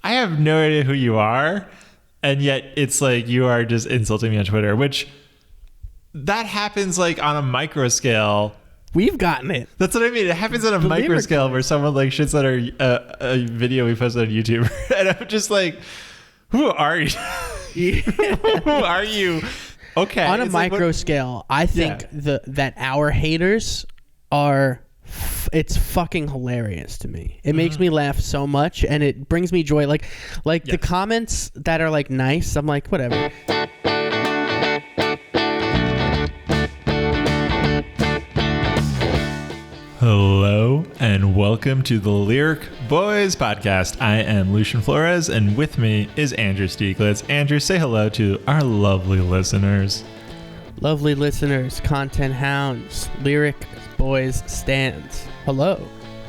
I have no idea who you are. And yet it's like you are just insulting me on Twitter, which that happens like on a micro scale. We've gotten it. That's what I mean. It happens on a micro scale where someone like shits on a video we posted on YouTube. And I'm just like, who are you? Who are you? Okay. On a micro scale, I think that our haters are... it's fucking hilarious to me. It makes me laugh so much, and it brings me joy. Like the comments that are like nice, I'm like, whatever. Hello and welcome to the Lyric Boys podcast. I am Lucian Flores, and with me is Andrew Stieglitz. Andrew, say hello to our lovely listeners. Lovely listeners, content hounds, Lyric Boys stands. Hello.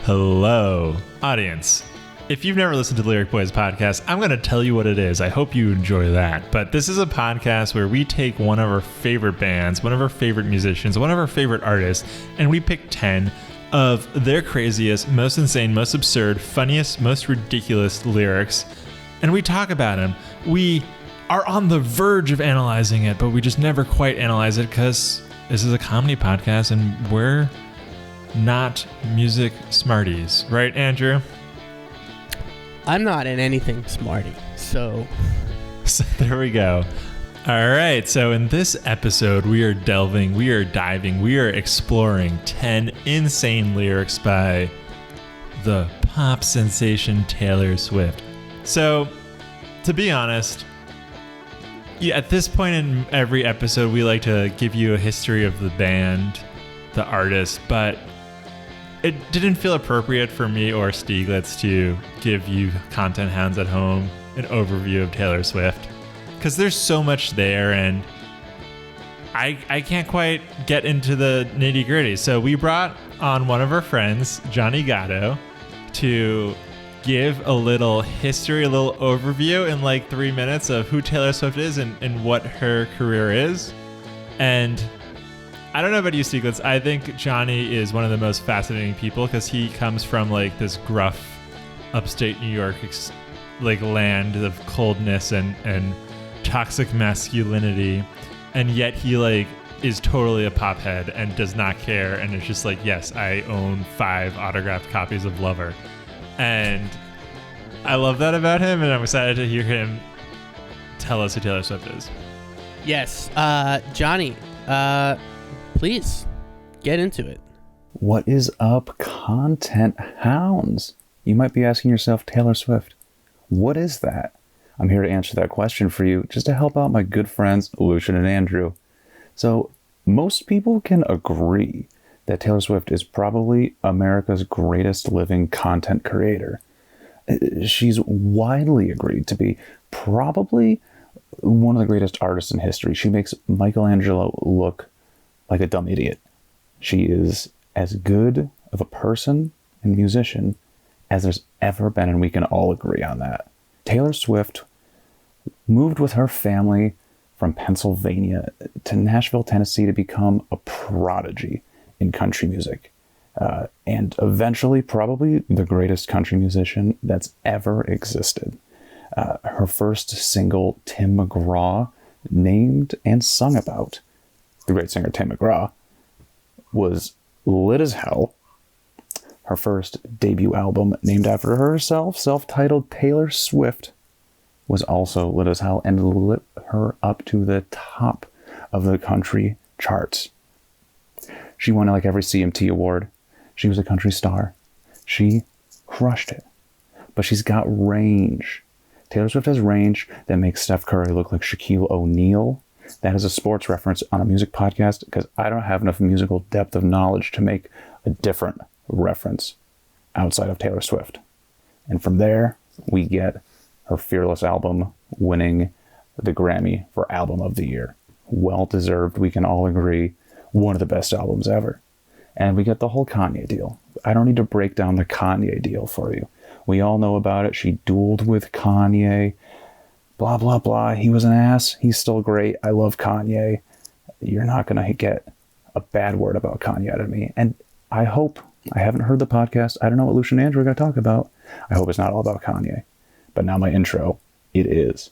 Hello, audience. If you've never listened to the Lyric Boys podcast, I'm going to tell you what it is. I hope you enjoy that. But this is a podcast where we take one of our favorite bands, one of our favorite musicians, one of our favorite artists, and we pick 10 of their craziest, most insane, most absurd, funniest, most ridiculous lyrics, and we talk about them. We are on the verge of analyzing it, but we just never quite analyze it because this is a comedy podcast and we're not music smarties. Right, Andrew? I'm not in anything smarty, so there we go. All right, so in this episode, we are diving, we are exploring 10 insane lyrics by the pop sensation Taylor Swift. So, to be honest, at this point in every episode, we like to give you a history of the band, the artist, but it didn't feel appropriate for me or Stieglitz to give you content hounds at home an overview of Taylor Swift. Because there's so much there, and I can't quite get into the nitty gritty. So we brought on one of our friends, Jonny Gatto, to give a little history, a little overview in like 3 minutes of who Taylor Swift is and what her career is. And I don't know about you, Stieglitz. I think Jonny is one of the most fascinating people because he comes from like this gruff upstate New York like land of coldness and toxic masculinity, and yet he like is totally a pop head and does not care, and it's just like, yes, I own 5 autographed copies of Lover, and I love that about him, and I'm excited to hear him tell us who Taylor Swift is. Yes, Jonny, please get into it. What is up, content hounds? You might be asking yourself, Taylor Swift, what is that? I'm here to answer that question for you, just to help out my good friends, Lucian and Andrew. So, most people can agree that Taylor Swift is probably America's greatest living content creator. She's widely agreed to be probably one of the greatest artists in history. She makes Michelangelo look like a dumb idiot. She is as good of a person and musician as there's ever been, and we can all agree on that. Taylor Swift moved with her family from Pennsylvania to Nashville, Tennessee to become a prodigy in country music. And eventually probably the greatest country musician that's ever existed. Her first single, Tim McGraw, named and sung about the great singer Tim McGraw, was lit as hell. Her first debut album, named after herself, self-titled Taylor Swift, was also lit as hell and lit her up to the top of the country charts. She won like every CMT award. She was a country star. She crushed it. But she's got range. Taylor Swift has range that makes Steph Curry look like Shaquille O'Neal. That is a sports reference on a music podcast because I don't have enough musical depth of knowledge to make a different reference outside of Taylor Swift. And from there, we get her Fearless album winning the Grammy for Album of the Year. Well-deserved, we can all agree, one of the best albums ever. And we get the whole Kanye deal. I don't need to break down the Kanye deal for you. We all know about it. She dueled with Kanye. Blah, blah, blah. He was an ass. He's still great. I love Kanye. You're not going to get a bad word about Kanye out of me. And I hope, I haven't heard the podcast. I don't know what Lucian and Andrew are going to talk about. I hope it's not all about Kanye. but now my intro, it is.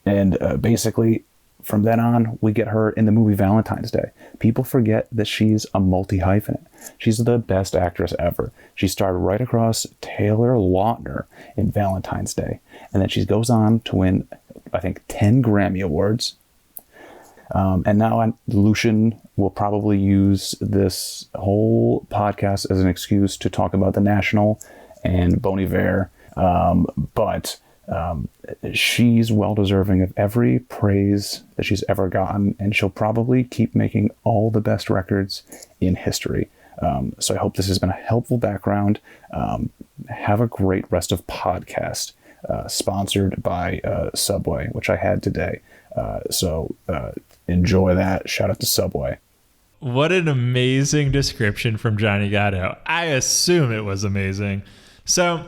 Basically, from then on, we get her in the movie Valentine's Day. People forget that she's a multi-hyphenate. She's the best actress ever. She starred right across Taylor Lautner in Valentine's Day. And then she goes on to win, I think, 10 Grammy Awards. And now Lucian will probably use this whole podcast as an excuse to talk about The National and Bon Iver. But she's well deserving of every praise that she's ever gotten, and she'll probably keep making all the best records in history. So I hope this has been a helpful background. Have a great rest of podcast, sponsored by Subway, which I had today. So enjoy that. Shout out to Subway. What an amazing description from Jonny Gatto. I assume it was amazing. So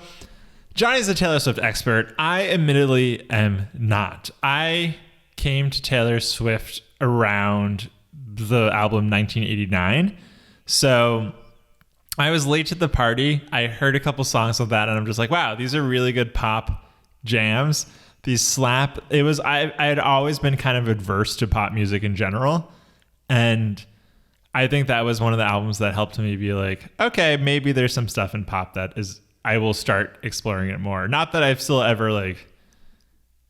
Johnny's a Taylor Swift expert. I admittedly am not. I came to Taylor Swift around the album 1989. So I was late to the party. I heard a couple songs of that and I'm just like, wow, these are really good pop jams. These slap. I had always been kind of adverse to pop music in general. And I think that was one of the albums that helped me be like, okay, maybe there's some stuff in pop that is, I will start exploring it more. Not that I've still ever like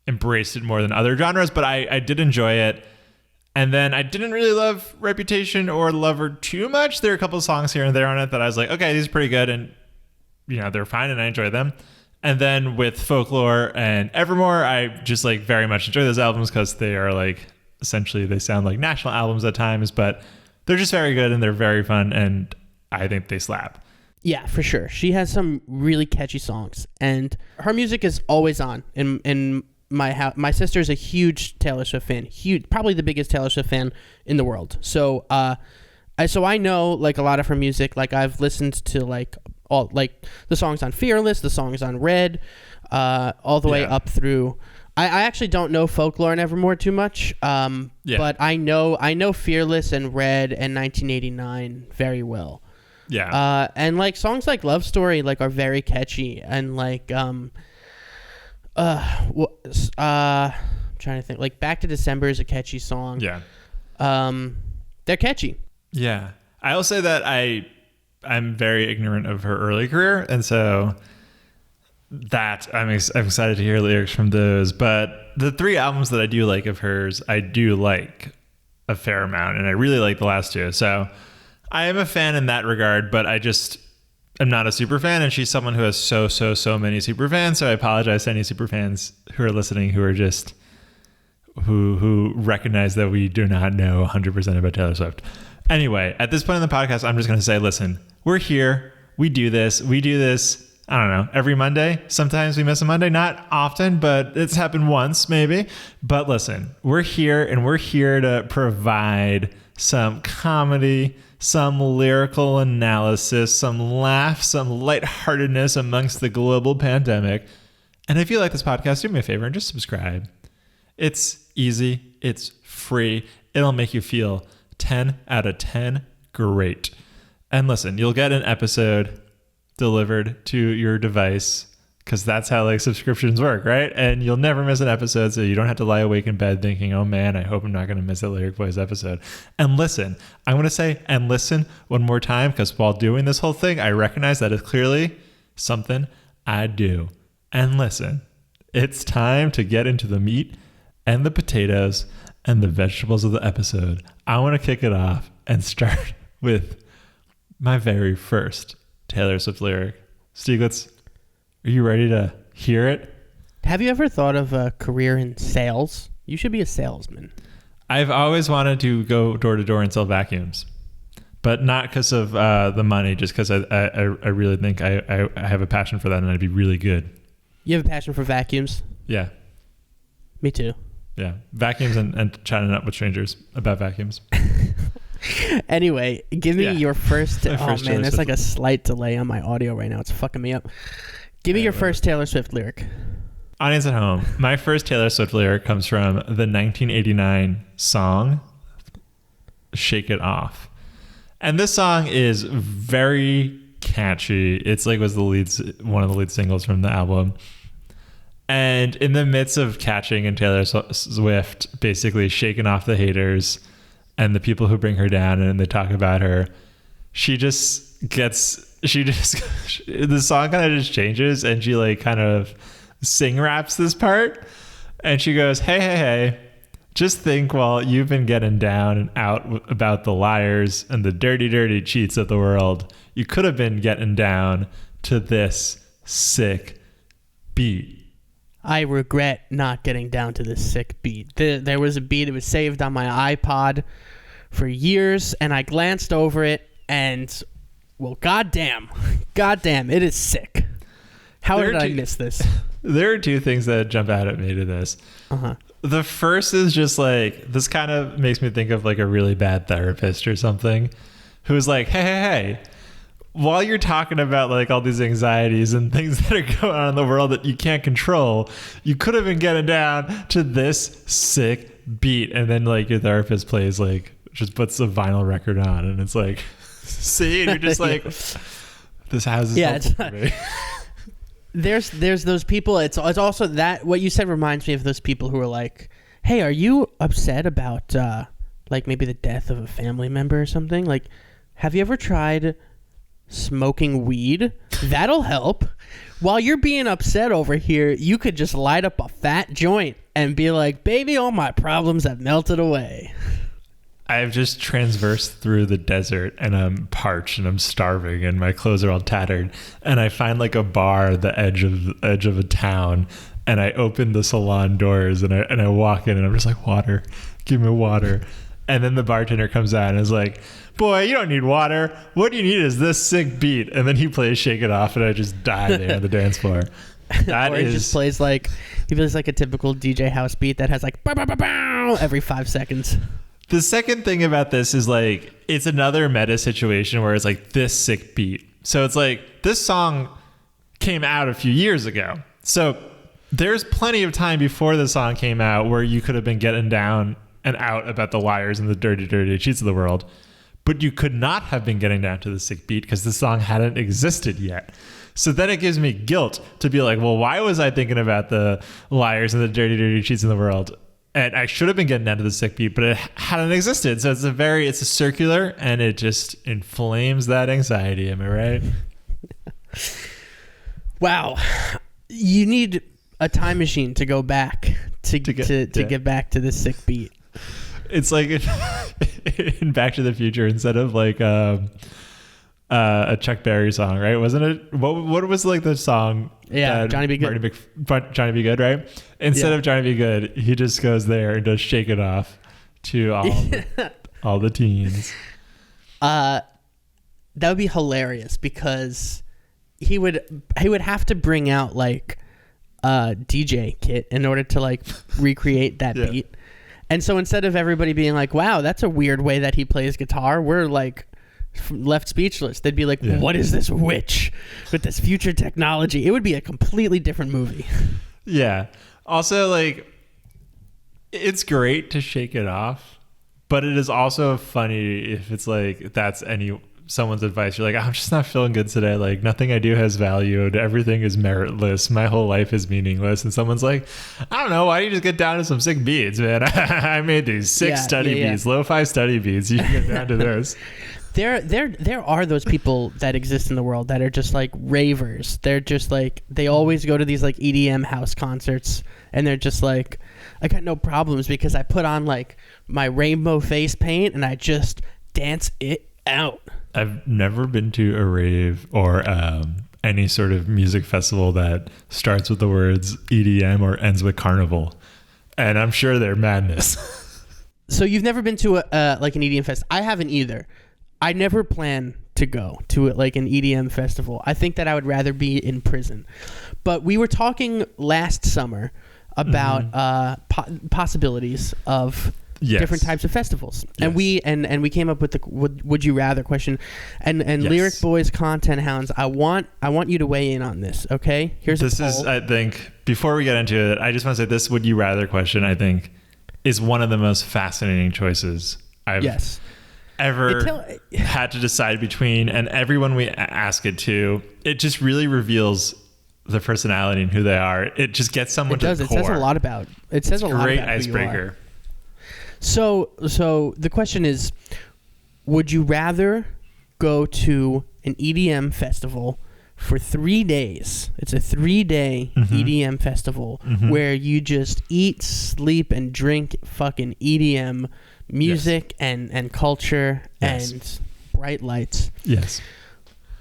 embraced it more than other genres, but I did enjoy it. And then I didn't really love Reputation or Love Her too much. There are a couple of songs here and there on it that I was like, okay, these are pretty good. And, you know, they're fine and I enjoy them. And then with Folklore and Evermore, I just like very much enjoy those albums because they are like, essentially they sound like national albums at times, but they're just very good and they're very fun. And I think they slap. Yeah, for sure. She has some really catchy songs, and her music is always on in my house. My sister's a huge Taylor Swift fan, huge, probably the biggest Taylor Swift fan in the world. So, I know like a lot of her music. Like I've listened to like all like the songs on Fearless, the songs on Red, all the way up through. I actually don't know Folklore and Evermore too much, but I know Fearless and Red and 1989 very well. Yeah. And like songs like Love Story like are very catchy and like I'm trying to think, like Back to December is a catchy song. Yeah. They're catchy. Yeah. I will say that I'm very ignorant of her early career, and so that I'm excited to hear lyrics from those. But the 3 albums that I do like of hers, I do like a fair amount, and I really like the last 2. So I am a fan in that regard, but I just am not a super fan, and she's someone who has so many super fans. So I apologize to any super fans who are listening who are just who recognize that we do not know 100% about Taylor Swift. Anyway, at this point in the podcast, I'm just going to say, listen, we're here. We do this. I don't know, every Monday. Sometimes we miss a Monday, not often, but it's happened once maybe. But listen, we're here, and we're here to provide some comedy, some lyrical analysis, some laughs, some lightheartedness amongst the global pandemic. And if you like this podcast, do me a favor and just subscribe. It's easy. It's free. It'll make you feel 10 out of 10 great. And listen, you'll get an episode delivered to your device because that's how like subscriptions work, right? And you'll never miss an episode, so you don't have to lie awake in bed thinking, oh man, I hope I'm not going to miss a Lyric Boys episode. And listen, I'm going to say and listen one more time, because while doing this whole thing, I recognize that is clearly something I do. And listen, it's time to get into the meat and the potatoes and the vegetables of the episode. I want to kick it off and start with my very first Taylor Swift lyric. Stieglitz, are you ready to hear it? Have you ever thought of a career in sales? You should be a salesman. I've always wanted to go door to door and sell vacuums, but not because of the money, just because I really think I have a passion for that and I'd be really good. You have a passion for vacuums? Yeah. Me too. Yeah. Vacuums and chatting up with strangers about vacuums. Anyway, give me your first. Oh man, there's Swift. like a slight delay on my audio right now. It's fucking me up. Give me your first Taylor Swift lyric. Audience at home, my first Taylor Swift lyric comes from the 1989 song Shake It Off. And this song is very catchy. It's like was one of the lead singles from the album. And in the midst of catching and Taylor Swift basically shaking off the haters and the people who bring her down and they talk about her, the song kind of just changes and she like kind of sing raps this part. And she goes, hey, just think while you've been getting down and out about the liars and the dirty, dirty cheats of the world, you could have been getting down to this sick beat. I regret not getting down to this sick beat. There was a beat. It was saved on my iPod for years, and I glanced over it, and, well, goddamn, it is sick. How did I miss this? There are two things that jump out at me to this. Uh-huh. The first is just like, this kind of makes me think of like a really bad therapist or something who's like, hey, while you're talking about like all these anxieties and things that are going on in the world that you can't control, you could have been getting down to this sick beat. And then like your therapist plays like, just puts a vinyl record on and it's like, see, and you're just like, this house is helpful for me. There's those people. It's also that what you said reminds me of those people who are like, hey, are you upset about like maybe the death of a family member or something? Like, have you ever tried smoking weed? That'll help. While you're being upset over here, you could just light up a fat joint and be like, baby, all my problems have melted away. I've just transversed through the desert and I'm parched and I'm starving and my clothes are all tattered, and I find like a bar at the edge of a town, and I open the salon doors and I walk in and I'm just like, water, give me water. And then the bartender comes out and is like, boy, you don't need water. What you need is this sick beat. And then he plays Shake It Off and I just die there on the dance floor. Or he just plays like a typical DJ house beat that has like bow, bow, bow, bow, every 5 seconds. The second thing about this is like, it's another meta situation where it's like this sick beat. So it's like, this song came out a few years ago. So there's plenty of time before the song came out where you could have been getting down and out about the liars and the dirty, dirty cheats of the world. But you could not have been getting down to the sick beat because the song hadn't existed yet. So then it gives me guilt to be like, well, why was I thinking about the liars and the dirty, dirty cheats in the world? And I should have been getting down to the sick beat, but it hadn't existed. So it's a circular, and it just inflames that anxiety. Am I right? Wow. You need a time machine to go back to get back to the sick beat. It's like in Back to the Future, instead of like a Chuck Berry song, right? Wasn't it? What was like the song? Yeah, Johnny Be Good. Johnny Be Good, right? Instead of Johnny Be Good, he just goes there and does Shake It Off to all the teens. That would be hilarious because he would have to bring out like a DJ kit in order to like recreate that beat. And so instead of everybody being like, wow, that's a weird way that he plays guitar, we're like left speechless. They'd be like, what is this witch with this future technology? It would be a completely different movie. Yeah. Also, like, it's great to shake it off, but it is also funny if it's like that's someone's advice. You're like, I'm just not feeling good today. Like, nothing I do has value. Everything is meritless. My whole life is meaningless. And someone's like, I don't know. Why don't you just get down to some sick beats, man? I made these sick study beats, lo-fi study beats. You can get down to this. There are those people that exist in the world that are just like ravers. They're just like, they always go to these like EDM house concerts and they're just like, I got no problems because I put on like my rainbow face paint and I just dance it out. I've never been to a rave or any sort of music festival that starts with the words EDM or ends with carnival. And I'm sure they're madness. So you've never been to like an EDM fest? I haven't either. I never plan to go to like an EDM festival. I think that I would rather be in prison. But we were talking last summer about possibilities of different types of festivals, and we came up with the would you rather question, and Lyric Boys Content Hounds. I want you to weigh in on this. Okay, here's this is I think before we get into it, I just want to say this would you rather question I think is one of the most fascinating choices I've ever had to decide between, and everyone we ask it to, it just really reveals their personality and who they are. It just gets someone to the core. It says a lot about. It says a lot about great who icebreaker. you are. So the question is, would you rather go to an EDM festival for 3 days? It's a 3-day EDM festival where you just eat, sleep, and drink fucking EDM music and culture and bright lights. Yes.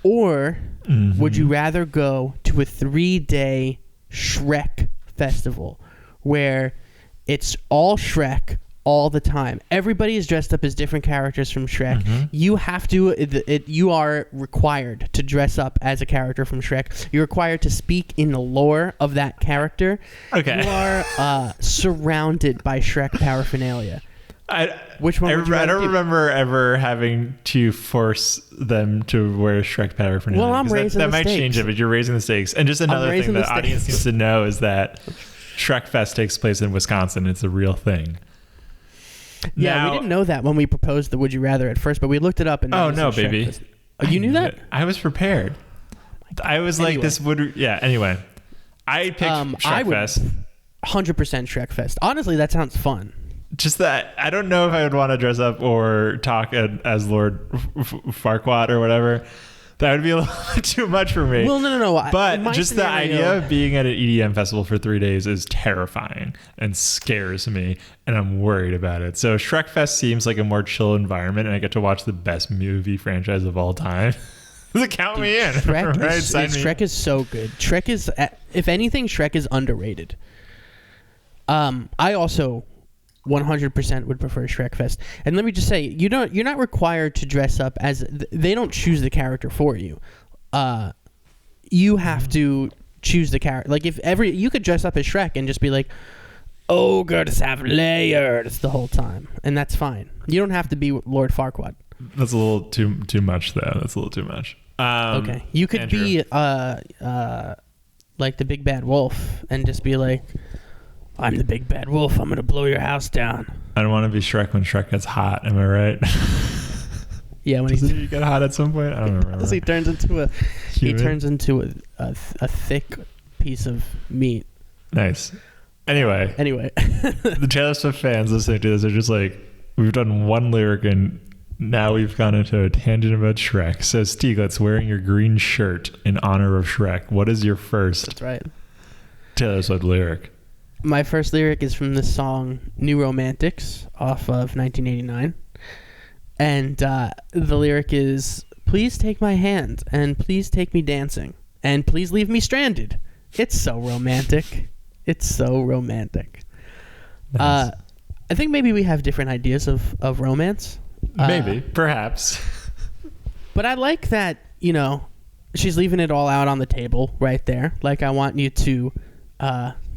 Or would you rather go to a 3-day Shrek festival where it's all Shrek all the time? Everybody is dressed up as different characters from Shrek. You have to, you are required to dress up as a character from Shrek. You're required to speak in the lore of that character. Okay. You are surrounded by Shrek paraphernalia. Which one? I don't remember ever having to force them to wear Shrek paraphernalia. Well, I'm raising that the might stakes. change it, but you're raising the stakes. And just another thing that the audience needs to know is that Shrek Fest takes place in Wisconsin. It's a real thing. Yeah, we didn't know that when we proposed the Would You Rather at first, but we looked it up. And oh no, baby! Oh, you knew that? I was prepared. I was like, this would. Yeah. Anyway, I picked Shrek Fest. 100% Shrek Fest. Honestly, that sounds fun. Just that I don't know if I would want to dress up or talk as Lord Farquaad or whatever. That would be a little bit too much for me. Well, no. But just the idea of being at an EDM festival for 3 days is terrifying and scares me, and I'm worried about it. So Shrek Fest seems like a more chill environment, and I get to watch the best movie franchise of all time. Count me in. Shrek is so good. Shrek is, if anything, Shrek is underrated. I also 100% would prefer Shrek Fest. And let me just say, you're not required to dress up as, they don't choose the character for you. You have to choose the character. Like you could dress up as Shrek and just be like, ogres have layers the whole time, and that's fine. You don't have to be Lord Farquaad. That's a little too much, though. That's a little too much. Okay, you could be like the big bad wolf and just be like, I'm the big bad wolf. I'm going to blow your house down. I don't want to be Shrek when Shrek gets hot. Am I right? Yeah, when he get hot at some point. I don't remember. He turns into a thick piece of meat. Nice. Anyway, the Taylor Swift fans listening to this are just like, we've done one lyric and now we've gone into a tangent about Shrek. So Stieglitz, wearing your green shirt in honor of Shrek, what is your first? That's right. Taylor Swift lyric. My first lyric is from the song New Romantics off of 1989. And the lyric is, please take my hand and please take me dancing and please leave me stranded. It's so romantic. It's so romantic. Nice. I think maybe we have different ideas of romance. Maybe. Perhaps. But I like that, she's leaving it all out on the table right there. Like, I want you to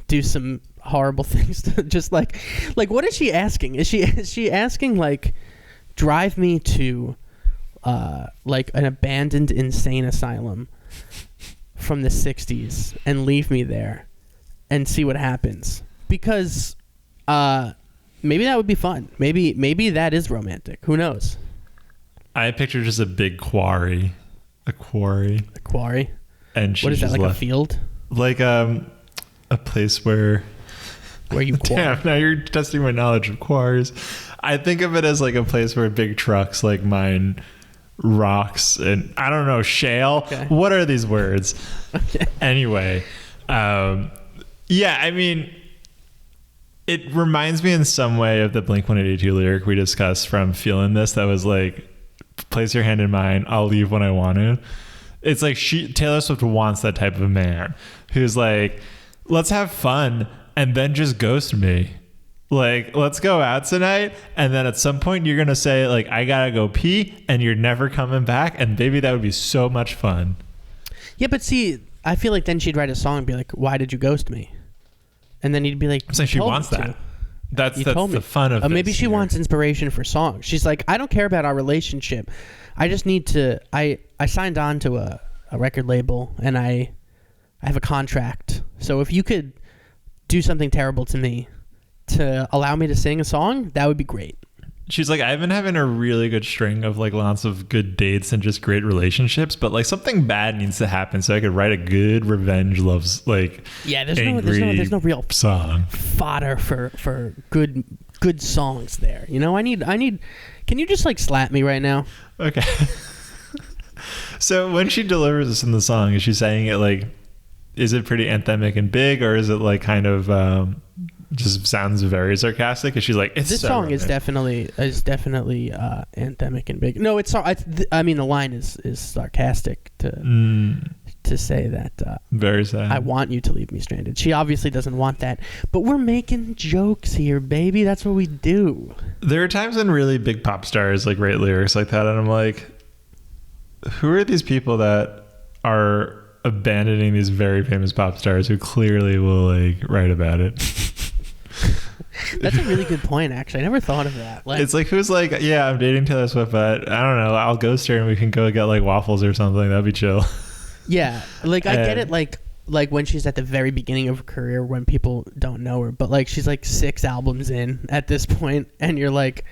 do some horrible things to just like what is she asking? Is she asking like, drive me to like an abandoned insane asylum from the 60s and leave me there and see what happens? Because maybe that would be fun. Maybe that is romantic. Who knows? I picture just a big quarry. A quarry. And what is that, like a field? Like a place where you quarry. Damn, now you're testing my knowledge of quarries. I think of it as like a place where big trucks like mine rocks and I don't know, shale. Okay. What are these words? Okay. Anyway, yeah, I mean, it reminds me in some way of the Blink-182 lyric we discussed from Feeling This. That was like, place your hand in mine, I'll leave when I want to. It's like Taylor Swift wants that type of man who's like, let's have fun and then just ghost me. Like, let's go out tonight, and then at some point you're gonna say like, I gotta go pee, and you're never coming back, and baby, that would be so much fun. Yeah, but see, I feel like then she'd write a song and be like, why did you ghost me? And then he'd be like, so she wants that. That's the fun of maybe she wants inspiration for songs. She's like, I don't care about our relationship. I just need to. I signed on to a record label, and I have a contract. So if you could do something terrible to me to allow me to sing a song, that would be great. she's like, I've been having a really good string of like lots of good dates and just great relationships, but like something bad needs to happen so I could write a good revenge loves like there's no real song fodder for good songs there. You know, I need. Can you just like slap me right now? Okay. So when she delivers this in the song, is she saying it like, is it pretty anthemic and big, or is it like kind of just sounds very sarcastic? Because she's like, it's this so song romantic. is definitely anthemic and big. No, it's I mean the line is sarcastic to say that very sad. I want you to leave me stranded. She obviously doesn't want that, but we're making jokes here, baby. That's what we do. There are times when really big pop stars like write lyrics like that, and I'm like, who are these people that are abandoning these very famous pop stars who clearly will like write about it? That's a really good point, actually. I never thought of that. Like, it's like, who's like, yeah, I'm dating Taylor Swift, but I don't know, I'll ghost her and we can go get like waffles or something. That'd be chill. Yeah, like I get it, like when she's at the very beginning of her career when people don't know her, but like she's like 6 albums in at this point, and you're like,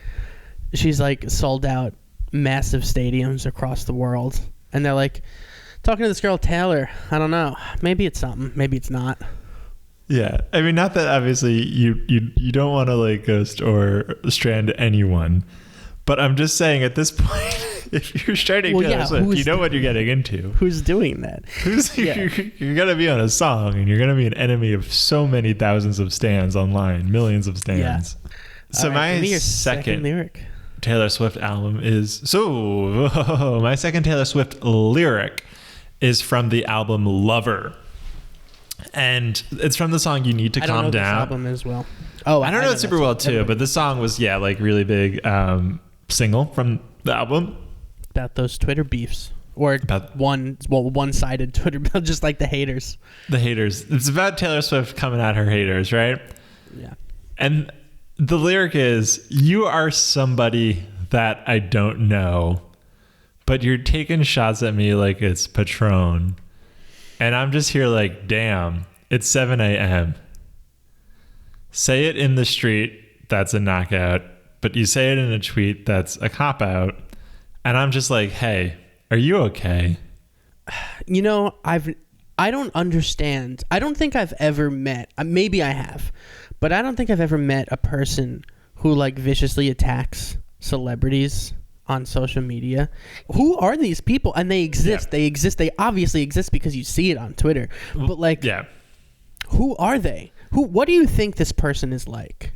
she's like sold out massive stadiums across the world, and they're like, talking to this girl Taylor, I don't know, maybe it's something, maybe it's not. Yeah, I mean, not that obviously you don't want to like ghost or strand anyone, but I'm just saying at this point, if you're stranding Taylor Swift, you know what you're getting into. Who's doing that? You're gonna be on a song, and you're gonna be an enemy of so many thousands of stans online, millions of stans. Yeah. So right, my second lyric Taylor Swift album is my second Taylor Swift lyric is from the album Lover. And it's from the song You Need to Calm Down. I don't know this album as well. Oh, I don't know it super well too, but this song was like really big single from the album. About those Twitter beefs. Or about one-sided Twitter, just like the haters. The haters. It's about Taylor Swift coming at her haters, right? Yeah. And the lyric is, you are somebody that I don't know, but you're taking shots at me like it's Patron. And I'm just here like, damn, it's 7 a.m. Say it in the street, that's a knockout. But you say it in a tweet, that's a cop-out. And I'm just like, hey, are you okay? You know, I don't understand. I don't think I've ever met, maybe I have, but I don't think I've ever met a person who like viciously attacks celebrities on social media. Who are these people? And they exist. Yeah. They obviously exist because you see it on Twitter. But like, yeah, who are they? What do you think this person is like?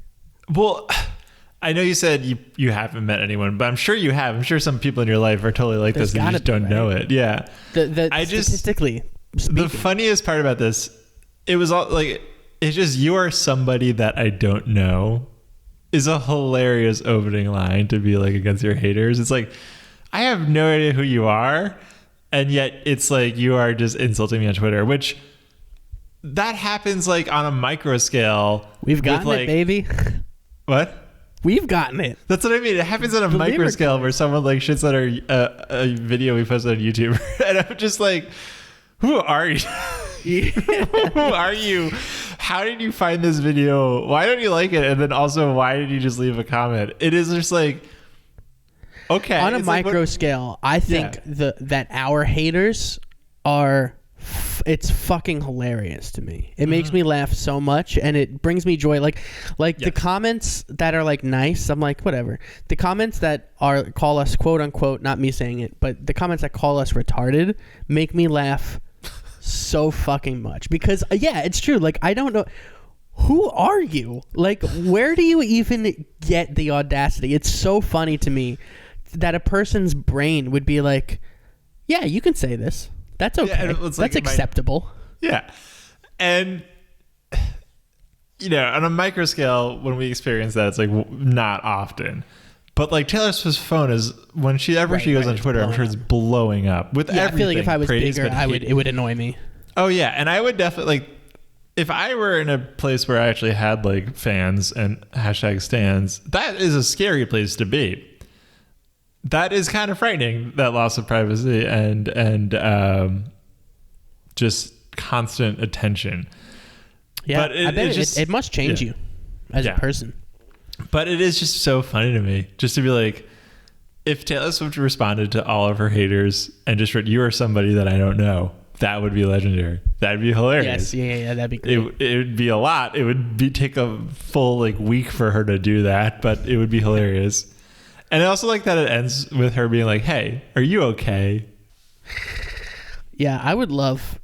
Well, I know you said you haven't met anyone, but I'm sure you have. I'm sure some people in your life are totally like this and you just don't know it. Yeah. Statistically speaking. The funniest part about this, it was all like, it's just, you are somebody that I don't know is a hilarious opening line to be like against your haters. It's like, I have no idea who you are, and yet it's like you are just insulting me on Twitter, which that happens like on a micro scale. We've gotten it, baby. What? We've gotten it. That's what I mean. It happens on a micro scale where someone like shits on a video we posted on YouTube, and I'm just like, who are you? Who are you? How did you find this video? Why don't you like it? And then also, why did you just leave a comment? It is just like, okay. On a micro scale, I think that our haters are, it's fucking hilarious to me. It makes me laugh so much, and it brings me joy. Like the comments that are like nice, I'm like, whatever. The comments that call us quote unquote, not me saying it, but the comments that call us retarded make me laugh so fucking much, because it's true. Like, I don't know, who are you? Like, where do you even get the audacity? It's so funny to me that a person's brain would be like, yeah, you can say this, that's okay, that's acceptable. And you know, on a micro scale, when we experience that, it's like not often. But like Taylor Swift's phone is, whenever she goes on Twitter, I'm sure it's blowing up with everything. I feel like if I was bigger, it would annoy me. Oh yeah, and I would definitely, like, if I were in a place where I actually had like fans and hashtag stans, that is a scary place to be. That is kind of frightening, that loss of privacy and just constant attention. Yeah, but I bet it must change you as a person. But it is just so funny to me just to be like, if Taylor Swift responded to all of her haters and just wrote, "You are somebody that I don't know," that would be legendary. That'd be hilarious. Yes, yeah, that'd be great. It would be a lot. It would take a full week for her to do that, but it would be hilarious. And I also like that it ends with her being like, "Hey, are you okay?" Yeah, I would love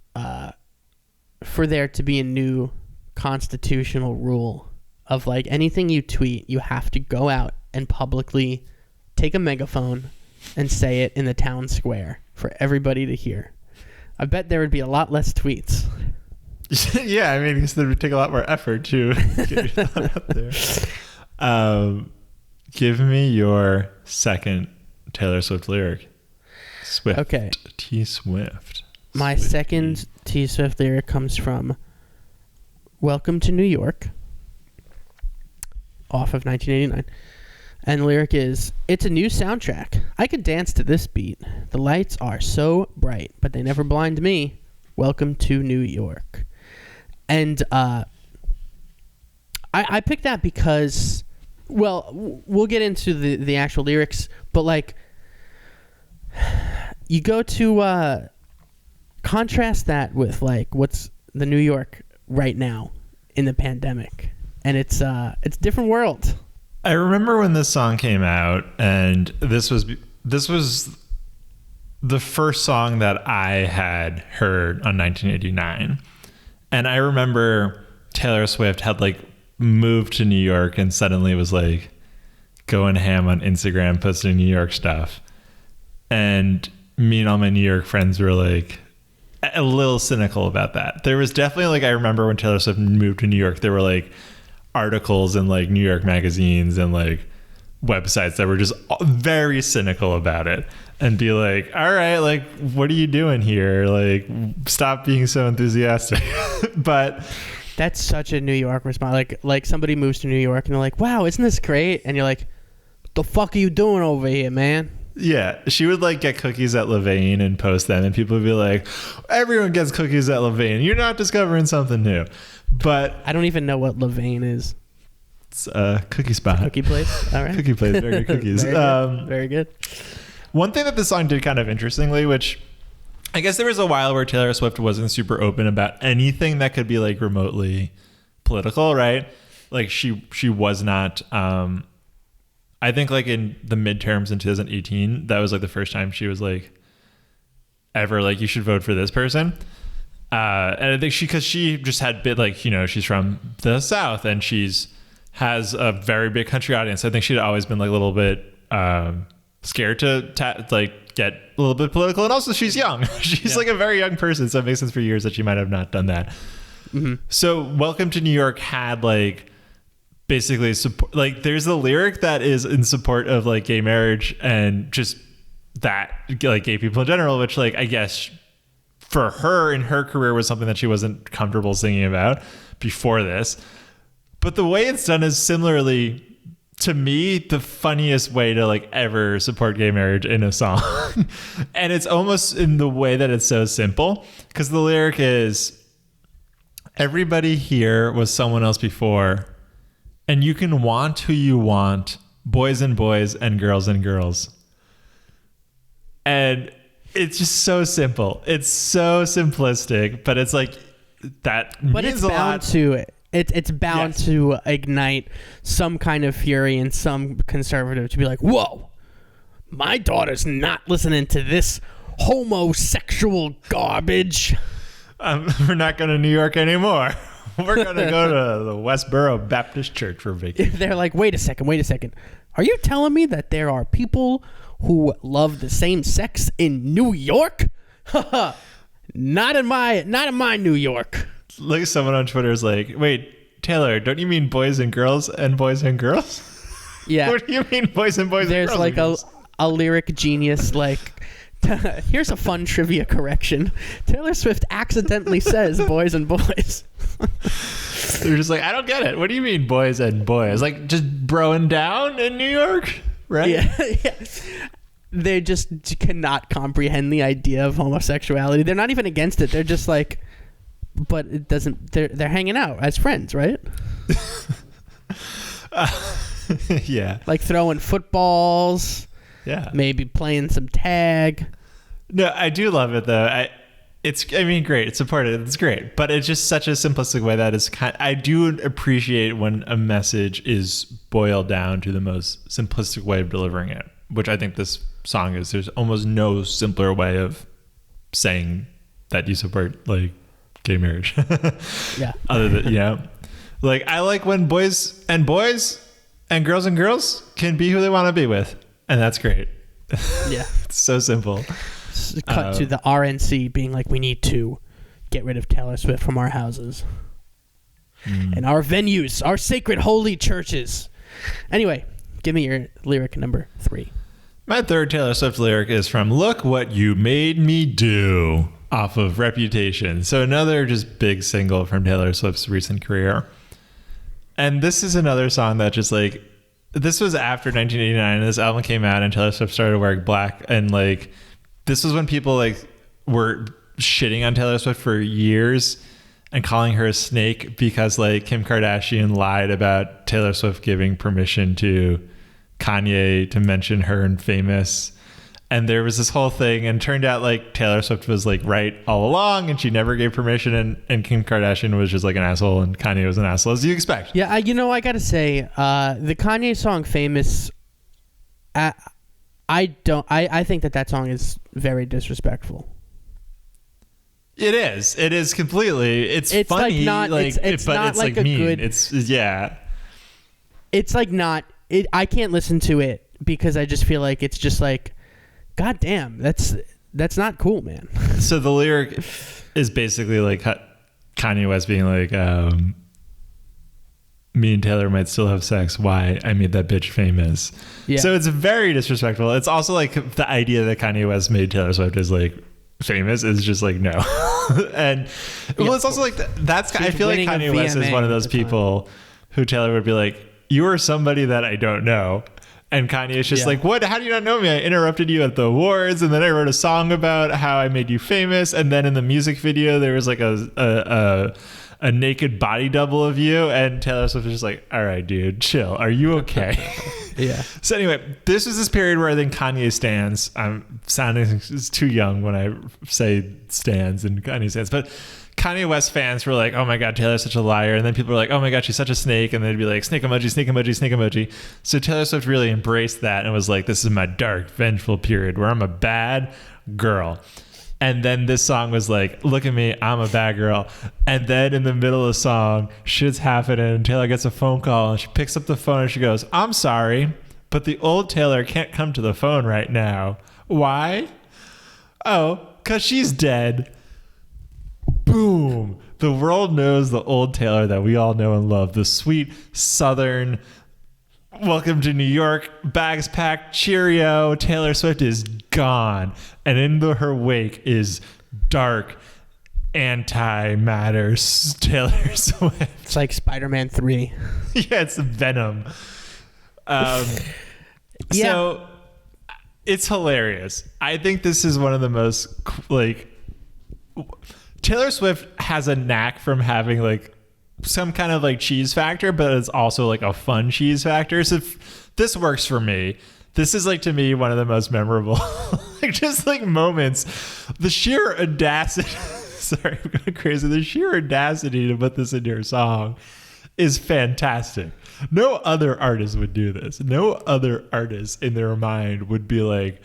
for there to be a new constitutional rule of anything you tweet, you have to go out and publicly take a megaphone and say it in the town square for everybody to hear. I bet there would be a lot less tweets. Yeah, I mean, it would take a lot more effort to get your thought out there. Give me your second Taylor Swift lyric. Swift. Okay. T Swift. My second T Swift lyric comes from Welcome to New York, off of 1989. And the lyric is, "It's a new soundtrack. I could dance to this beat. The lights are so bright, but they never blind me. Welcome to New York." And I picked that because, well, we'll get into the actual lyrics, but you go to contrast that with what's the New York right now in the pandemic, and it's a different world. I remember when this song came out, and this was the first song that I had heard on 1989. And I remember Taylor Swift had moved to New York and suddenly was going ham on Instagram, posting New York stuff. And me and all my New York friends were a little cynical about that. There was definitely I remember when Taylor Swift moved to New York, there were articles in New York magazines and websites that were just very cynical about it and be all right, what are you doing here? Stop being so enthusiastic. But that's such a New York response. Somebody moves to New York and they're like, "Wow, isn't this great?" And you're like, "What the fuck are you doing over here, man?" Yeah, she would get cookies at Levain and post them, and people would be like, "Everyone gets cookies at Levain. You're not discovering something new." But I don't even know what Levain is. It's a cookie spot. Cookie place. All right. Cookie place. Very good cookies. Very good. One thing that this song did kind of interestingly, which I guess there was a while where Taylor Swift wasn't super open about anything that could be remotely political, right? She was not. I think in the midterms in 2018, that was the first time she was ever you should vote for this person. And I think because she just had she's from the South and has a very big country audience. I think she'd always been a little bit scared to get a little bit political, and also she's young. She's a very young person, so it makes sense for years that she might have not done that. Mm-hmm. So Welcome to New York had basically support. There's the lyric that is in support of gay marriage and just that gay people in general, which I guess for her in her career was something that she wasn't comfortable singing about before this. But the way it's done is similarly, to me, the funniest way to ever support gay marriage in a song. And it's almost in the way that it's so simple, because the lyric is, "Everybody here was someone else before, and you can want who you want, boys and boys and girls and girls." And it's just so simple. It's so simplistic, but it's that but means it's a bound lot. To it. It's bound to ignite some kind of fury in some conservative to be like, "Whoa, my daughter's not listening to this homosexual garbage. We're not going to New York anymore. We're going to go to the Westboro Baptist Church for vacation." They're like, wait a second. Are you telling me that there are people who love the same sex in New York? Not in my New York. Someone on Twitter is like, "Wait, Taylor, don't you mean boys and girls and boys and girls?" Yeah. What do you mean boys and boys There's and girls? There's a lyric genius here's a fun trivia correction. Taylor Swift accidentally says boys and boys. They're just I don't get it. What do you mean boys and boys? Just broing down in New York, right? Yeah. They just cannot comprehend the idea of homosexuality. They're not even against it. They're just but it doesn't. They're hanging out as friends, right? Yeah. Like throwing footballs. Yeah. Maybe playing some tag. No, I do love it though. Great. It's supported. It's great, but it's just such a simplistic way that is I do appreciate when a message is boiled down to the most simplistic way of delivering it, which I think this song is. There's almost no simpler way of saying that you support like gay marriage. Yeah. Other than, like I like when boys and girls can be who they want to be with, and that's great. Yeah. It's so simple. Cut to the RNC being like, we need to get rid of Taylor Swift from our houses and our venues, our sacred holy churches. Anyway, give me your lyric number 3. My third Taylor Swift lyric is from Look What You Made Me Do off of Reputation. So another just big single from Taylor Swift's recent career. And this is another song that just like, this was after 1989 and this album came out and Taylor Swift started wearing black, and like, this was when people like were shitting on Taylor Swift for years and calling her a snake because like Kim Kardashian lied about Taylor Swift giving permission to Kanye to mention her in Famous. And there was this whole thing, and turned out like Taylor Swift was like right all along and she never gave permission, and Kim Kardashian was just like an asshole and Kanye was an asshole, as you expect. Yeah, I gotta say, the Kanye song Famous, I think that song is very disrespectful. It is completely. It's funny. It's not like a mean. Good. It's like not. I can't listen to it because I just feel like it's just like, God damn, that's not cool, man. So the lyric is basically like Kanye West being like, me and Taylor might still have sex. Why? I made that bitch famous. Yeah. So it's very disrespectful. It's also like the idea that Kanye West made Taylor Swift is like famous is just like, no. And well, it's also like that's. I feel like Kanye West is one of those people who Taylor would be like, you are somebody that I don't know. And Kanye is just like, what? How do you not know me? I interrupted you at the awards, and then I wrote a song about how I made you famous. And then in the music video, there was like a naked body double of you, and Taylor Swift was just like, all right, dude, chill. Are you okay? Yeah. So anyway, this is this period where I think Kanye stands. I'm sounding too young when I say stands and Kanye stands, but Kanye West fans were like, oh my God, Taylor's such a liar. And then people were like, oh my God, she's such a snake. And they'd be like, snake emoji, snake emoji, snake emoji. So Taylor Swift really embraced that and was like, this is my dark, vengeful period where I'm a bad girl. And then this song was like, look at me, I'm a bad girl. And then in the middle of the song, shit's happening, and Taylor gets a phone call, and she picks up the phone and she goes, I'm sorry, but the old Taylor can't come to the phone right now. Why? Oh, because she's dead. Boom. The world knows the old Taylor that we all know and love. The sweet Southern, welcome to New York, bags packed, cheerio. Taylor Swift is gone. And in her wake is dark, anti-matter Taylor Swift. It's like Spider-Man 3. Yeah, it's Venom. So it's hilarious. I think this is one of the most, like, Taylor Swift has a knack from having like some kind of like cheese factor, but it's also like a fun cheese factor. So this works for me. This is like, to me, one of the most memorable, like just like moments. The sheer audacity, sorry, I'm going crazy. The sheer audacity to put this into your song is fantastic. No other artist would do this. No other artist in their mind would be like,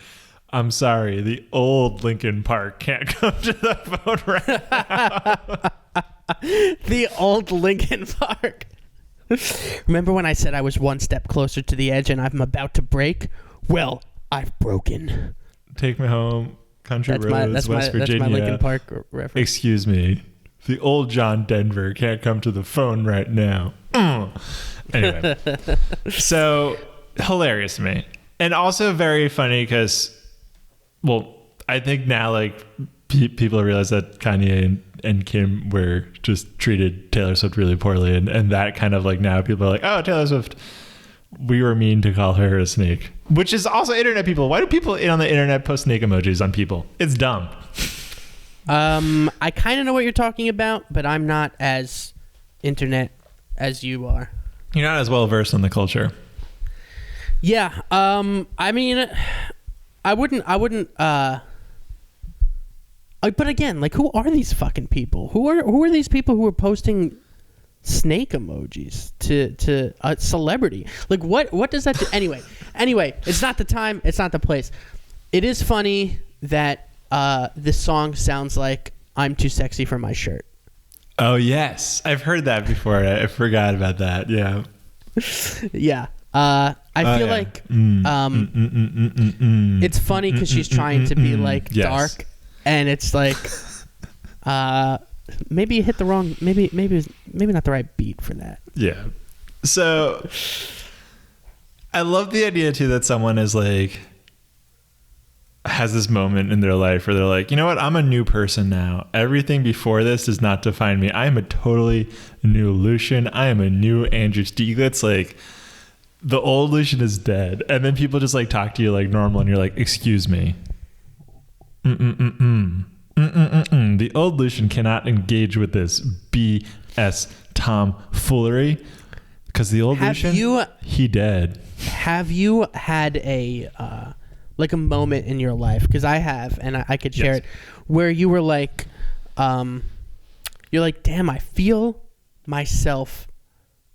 I'm sorry, the old Linkin Park can't come to the phone right now. The old Linkin Park. Remember when I said I was one step closer to the edge and I'm about to break? Well, I've broken. Take me home, country roads, West Virginia. That's my Linkin Park reference. Excuse me, the old John Denver can't come to the phone right now. Anyway, so hilarious to me. And also very funny because, well, I think now like people realize that Kanye and Kim were just treated Taylor Swift really poorly, and that kind of like now people are like, oh, Taylor Swift, we were mean to call her a snake, which is also internet people. Why do people on the internet post snake emojis on people? It's dumb. I kind of know what you're talking about, but I'm not as internet as you are. You're not as well versed in the culture. Yeah. I mean, I wouldn't. But again, like, who are these fucking people? Who are these people who are posting snake emojis to a celebrity? Like, what does that do? Anyway, it's not the time. It's not the place. It is funny that this song sounds like "I'm Too Sexy for My Shirt." Oh yes, I've heard that before. I forgot about that. Yeah. Yeah. I feel like it's funny because she's trying to be like dark, and it's like maybe you hit the wrong, maybe not the right beat for that. Yeah. So I love the idea too that someone is like has this moment in their life where they're like, you know what, I'm a new person now. Everything before this does not define me. I am a totally new Lucian. I am a new Andrew Stieglitz. Like, the old Lucian is dead. And then people just like talk to you like normal and you're like, excuse me. The old Lucian cannot engage with this BS tomfoolery because the old Lucian, he dead. Have you had a like a moment in your life? Because I have, and I could share it, where you were like, you're like, damn, I feel myself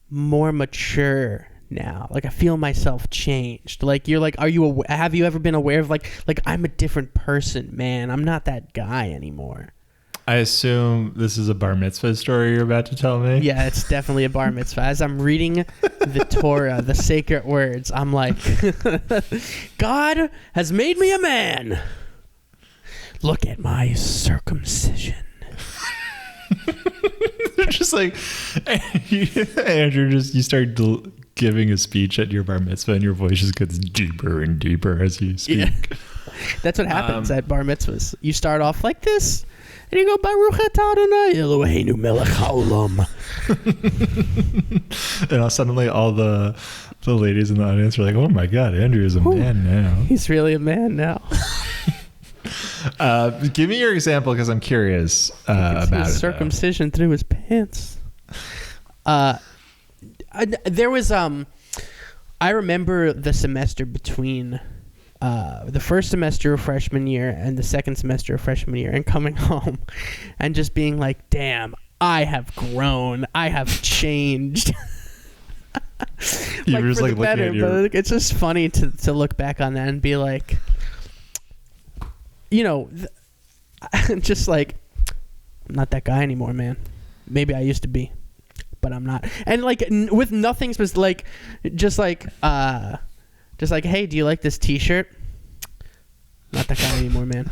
more mature now. Like, I feel myself changed. Like, you're like, have you ever been aware of like I'm a different person, man. I'm not that guy anymore. I assume this is a bar mitzvah story you're about to tell me. Yeah, it's definitely a bar mitzvah. As I'm reading the Torah, the sacred words, I'm like, God has made me a man. Look at my circumcision. They're just like, Andrew, you start giving a speech at your bar mitzvah and your voice just gets deeper and deeper as you speak. Yeah. That's what happens at bar mitzvahs. You start off like this, and you go, Baruch atah Adonai Eloheinu melech haolam. And suddenly all the ladies in the audience are like, oh my God, Andrew is a man now. He's really a man now. Give me your example because I'm curious about his circumcision through his pants. There was I remember the semester between the first semester of freshman year and the second semester of freshman year, and coming home and just being like, damn, I have grown, I have changed. You were just like better, looking at but it's just funny to look back on that and be like, you know, just like, I'm not that guy anymore, man. Maybe I used to be, but I'm not. And like with nothing specific, like just like hey, do you like this T-shirt? Not that guy anymore, man.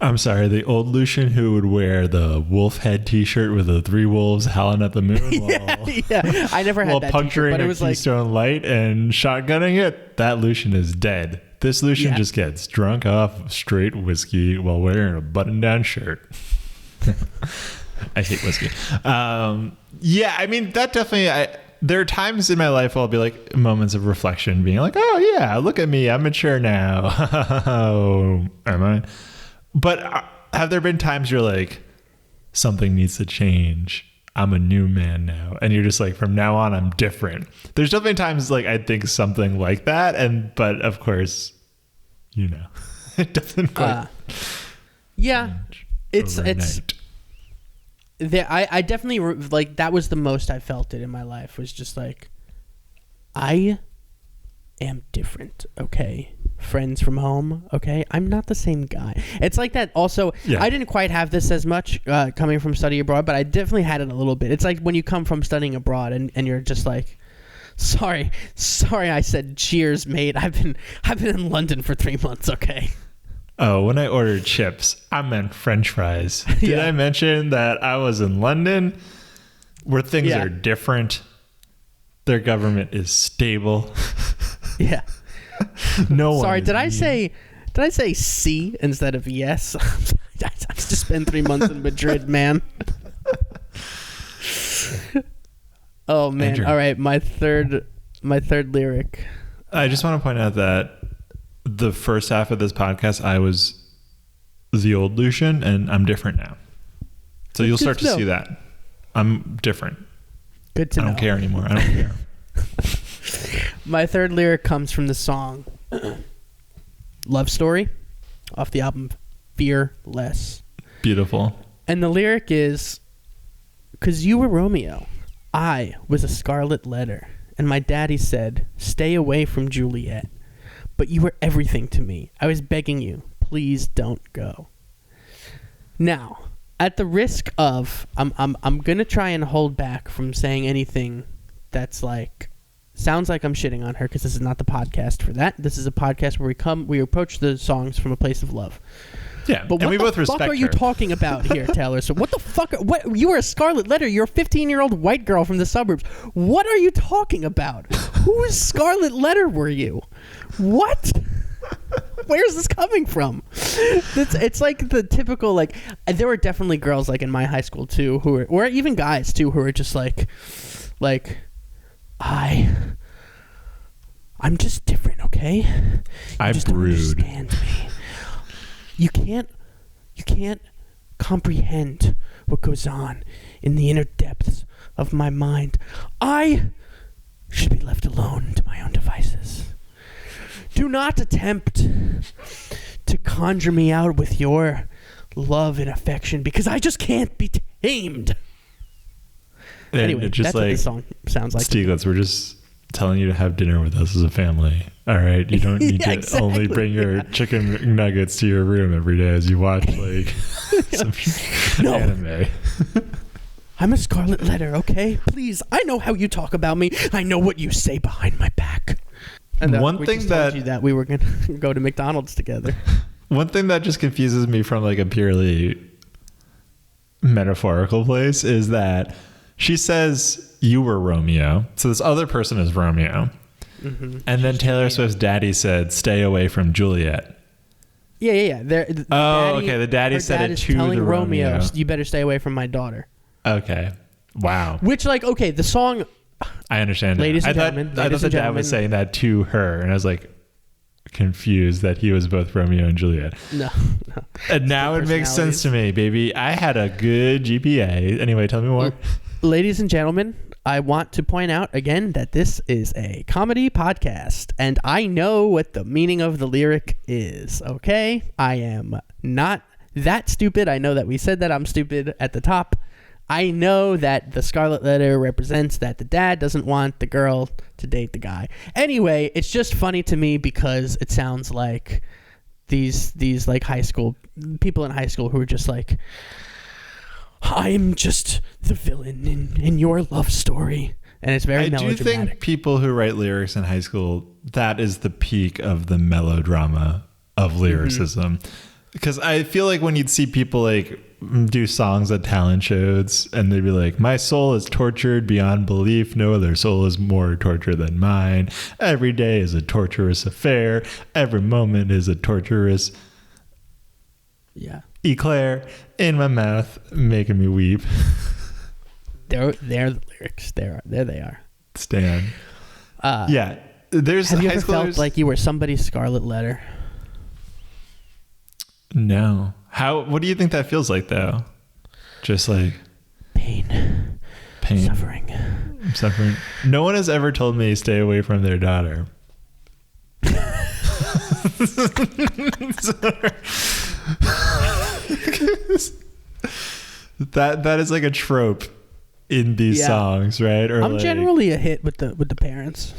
I'm sorry, the old Lucian who would wear the wolf head T-shirt with the three wolves howling at the moon yeah. I never had that puncturing T-shirt, but it was Keystone Light and shotgunning it. That Lucian is dead. This Lucian just gets drunk off straight whiskey while wearing a button-down shirt. I hate whiskey. Yeah, I mean, that definitely... there are times in my life where I'll be like moments of reflection, being like, oh yeah, look at me, I'm mature now. Am I? But have there been times you're like, something needs to change, I'm a new man now, and you're just like, from now on I'm different? There's definitely times like I think something like that, but of course, you know, it doesn't quite it's there. I definitely like, that was the most I felt it in my life, was just like, I am different, okay? Friends from home, okay? I'm not the same guy. It's like that also. I didn't quite have this as much coming from study abroad, but I definitely had it a little bit. It's like when you come from studying abroad and you're just like, sorry I said cheers, mate. I've been in London for 3 months, okay? Oh, when I ordered chips, I meant French fries. Did I mention that I was in London where things are different? Their government is stable. Yeah. No one. Sorry, did I say C instead of yes? I just spent 3 months in Madrid, man. Oh man. Andrew. All right, my third lyric. I just want to point out that the first half of this podcast, I was the old Lucian, and I'm different now. So you'll start to see that. I'm different. Good to know. I don't care anymore. I don't care. My third lyric comes from the song Love Story off the album Fearless. Beautiful. And the lyric is, "'Cause you were Romeo, I was a scarlet letter, and my daddy said, stay away from Juliet. But you were everything to me. I was begging you, please don't go." Now, at the risk of, I'm gonna try and hold back from saying anything that's like, sounds like I'm shitting on her, because this is not the podcast for that. This is a podcast where we approach the songs from a place of love. Yeah, but and we both respect what the fuck are you talking about here, Taylor? So what the fuck? What, you were a scarlet letter. You're a 15-year-old white girl from the suburbs. What are you talking about? Whose scarlet letter were you? What? Where's this coming from? It's like the typical, like, there were definitely girls like in my high school too, who were, or even guys too, who were just like I'm just different, okay? I just don't brood. understand me. You can't comprehend what goes on in the inner depths of my mind. I should be left alone to my own devices. Do not attempt to conjure me out with your love and affection, because I just can't be tamed. And Anyway, just that's like what this song sounds like. Stieglitz, we're just telling you to have dinner with us as a family. All right, you don't need Yeah, to only bring your chicken nuggets to your room every day as you watch like some anime. I'm a scarlet letter, okay? Please, I know how you talk about me. I know what you say behind my back. And one we thing just that told you that we were going to go to McDonald's together. One thing that just confuses me from like a purely metaphorical place is that she says you were Romeo, so this other person is Romeo, and then Taylor Swift's daddy said stay away from Juliet. Yeah. Okay. The daddy said it to telling the Romeo. You better stay away from my daughter. Okay. Wow. Which, like, okay, the song. I understand. Ladies and I gentlemen, thought the dad was saying that to her, and I was like confused that he was both Romeo and Juliet. No. And now it makes sense to me, baby. I had a good GPA. Anyway, tell me more. Ladies and gentlemen, I want to point out again that this is a comedy podcast, and I know what the meaning of the lyric is, okay? I am not that stupid. I know that we said that I'm stupid at the top. I know that the scarlet letter represents that the dad doesn't want the girl to date the guy. Anyway, it's just funny to me because it sounds like these like high school people in high school who are just like, I'm just the villain in your love story. And it's very melodramatic. I do think people who write lyrics in high school, that is the peak of the melodrama of lyricism. Because I feel like when you'd see people like do songs at talent shows and they'd be like, my soul is tortured beyond belief. No other soul is more tortured than mine. Every day is a torturous affair. Every moment is a torturous eclair in my mouth, making me weep. They're the lyrics. There they are. Stan. Yeah. There's have you high ever schoolers... felt like you were somebody's scarlet letter? No. What do you think that feels like though? Just like pain. Suffering. No one has ever told me stay away from their daughter. that is like a trope in these songs, right? Or I'm like, generally a hit with the parents.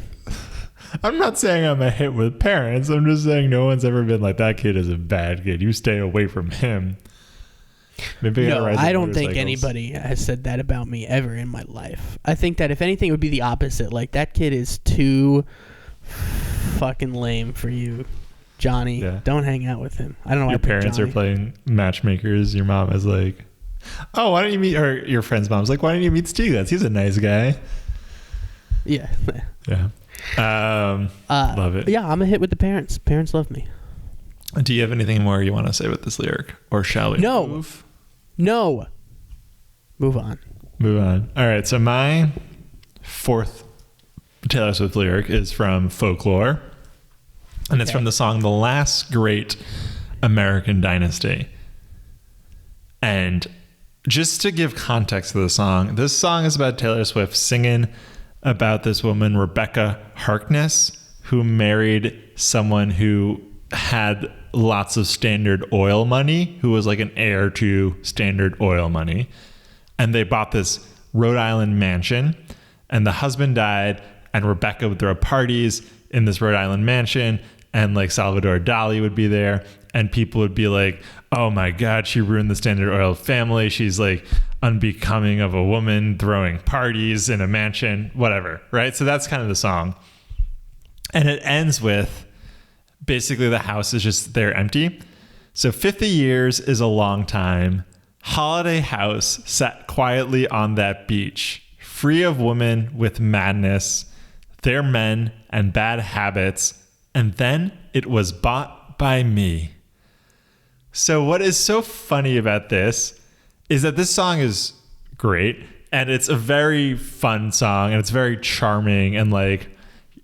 I'm not saying I'm a hit with parents. I'm just saying no one's ever been like, that kid is a bad kid. You stay away from him. Maybe I don't think anybody has said that about me ever in my life. I think that if anything, it would be the opposite. Like, that kid is too fucking lame for you, Johnny. Yeah. Don't hang out with him. I don't know why your parents are playing matchmakers. Your mom is like, oh, why don't you meet, or your friend's mom's like, why don't you meet Stieglitz? He's a nice guy. Yeah. Yeah. Love it. Yeah, I'm a hit with the parents. Parents love me. Do you have anything more you want to say with this lyric, or shall we move? No. Move on. All right. So my fourth Taylor Swift lyric is from Folklore, and it's from the song "The Last Great American Dynasty." And just to give context to the song, this song is about Taylor Swift singing about this woman, Rebecca Harkness, who married someone who had lots of Standard Oil money, who was like an heir to Standard Oil money. And they bought this Rhode Island mansion, and the husband died, and Rebecca would throw parties in this Rhode Island mansion, and like Salvador Dali would be there, and people would be like, oh my God, she ruined the Standard Oil family. She's like unbecoming of a woman throwing parties in a mansion, whatever, right? So that's kind of the song. And it ends with basically the house is just there empty. So 50 years is a long time. Holiday house sat quietly on that beach, free of women with madness, their men and bad habits. And then it was bought by me. So what is so funny about this is that this song is great, and it's a very fun song, and it's very charming, and like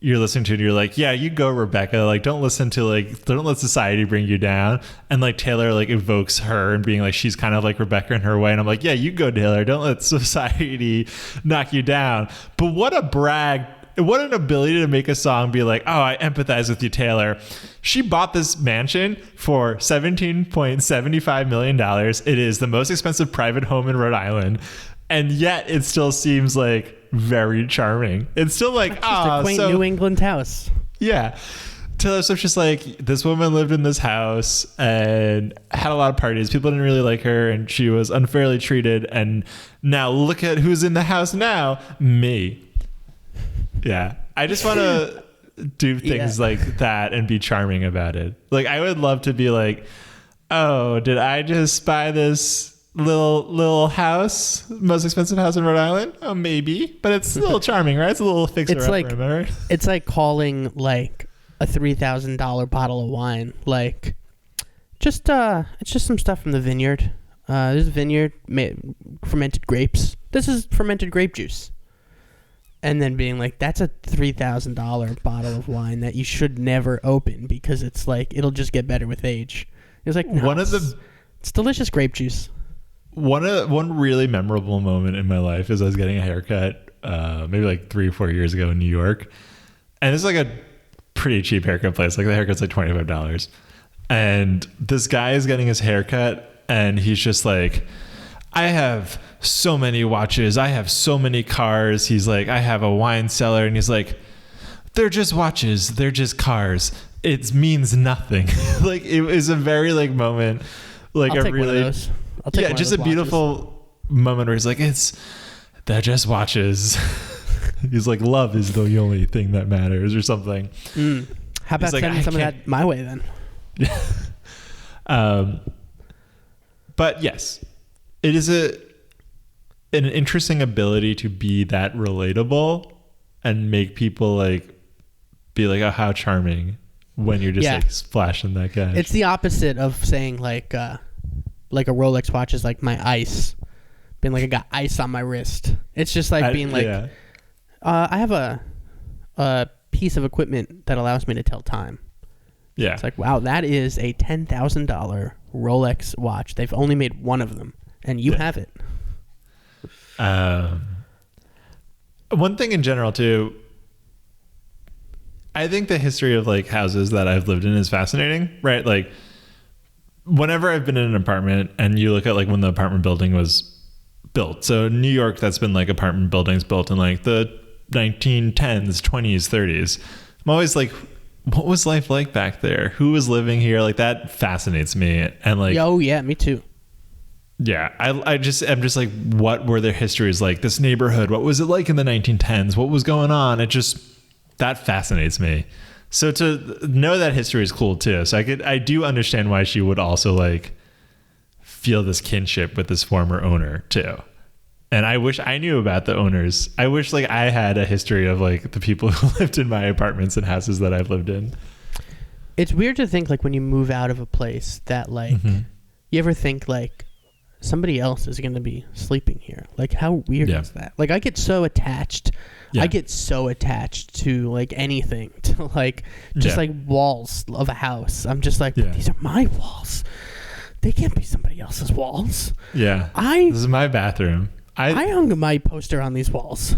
you're listening to it and you're like, yeah, you go, Rebecca. Like, don't let society bring you down. And like Taylor like evokes her and being like, she's kind of like Rebecca in her way. And I'm like, yeah, you go, Taylor. Don't let society knock you down. But what a brag. What an ability to make a song be like, oh, I empathize with you, Taylor. She bought this mansion for $17.75 million. It is the most expensive private home in Rhode Island. And yet it still seems like very charming. It's still like, a quaint New England house. Yeah. Taylor Swift's just like, this woman lived in this house and had a lot of parties. People didn't really like her, and she was unfairly treated. And now look at who's in the house now. Me. Yeah. I just want to do things like that and be charming about it. Like, I would love to be like, oh, did I just buy this little house, most expensive house in Rhode Island? Oh, maybe, but it's a little charming, right? It's a little fixer-upper, right? It's like calling like a $3,000 bottle of wine like just it's just some stuff from the vineyard. This vineyard fermented grapes. This is fermented grape juice. And then being like, that's a $3,000 bottle of wine that you should never open because it's like it'll just get better with age. It's like, no, it's delicious grape juice. One really memorable moment in my life is I was getting a haircut maybe like 3 or 4 years ago in New York, and it's like a pretty cheap haircut place. Like the haircut's like $25, and this guy is getting his haircut, and he's just like, I have so many watches, I have so many cars. He's like, I have a wine cellar, and he's like, they're just watches, they're just cars. It means nothing. Like, it was a very like moment, like I'll take one of those. I'll take one just of a those beautiful moment where he's like, they're just watches. He's like, love is the only thing that matters, or something. How about sending some of that my way then? But yes, it is an interesting ability to be that relatable and make people like be like, oh, how charming, when you're just like splashing that guy. It's the opposite of saying like a Rolex watch is like my ice, being like, I got ice on my wrist. It's just like being like, I have a piece of equipment that allows me to tell time. Yeah. It's like, wow, that is a $10,000 Rolex watch. They've only made one of them, and you have it. One thing in general too, I think the history of like houses that I've lived in is fascinating, right? Like, whenever I've been in an apartment and you look at like when the apartment building was built. So in New York, that's been like apartment buildings built in like the 1910s, 20s, 30s. I'm always like, what was life like back there? Who was living here? Like, that fascinates me. And like, oh yeah, me too. Yeah. I'm just like, what were their histories like? This neighborhood, what was it like in the 1910s? What was going on? That fascinates me. So to know that history is cool too. So I do understand why she would also like feel this kinship with this former owner too. And I wish I knew about the owners. I wish like I had a history of like the people who lived in my apartments and houses that I've lived in. It's weird to think like when you move out of a place that like, you ever think like somebody else is going to be sleeping here? Like, how weird is that? Like, I get so attached. I get so attached to like anything, to like just like walls of a house. I'm just like, these are my walls. They can't be somebody else's walls. Yeah. This is my bathroom. I hung my poster on these walls.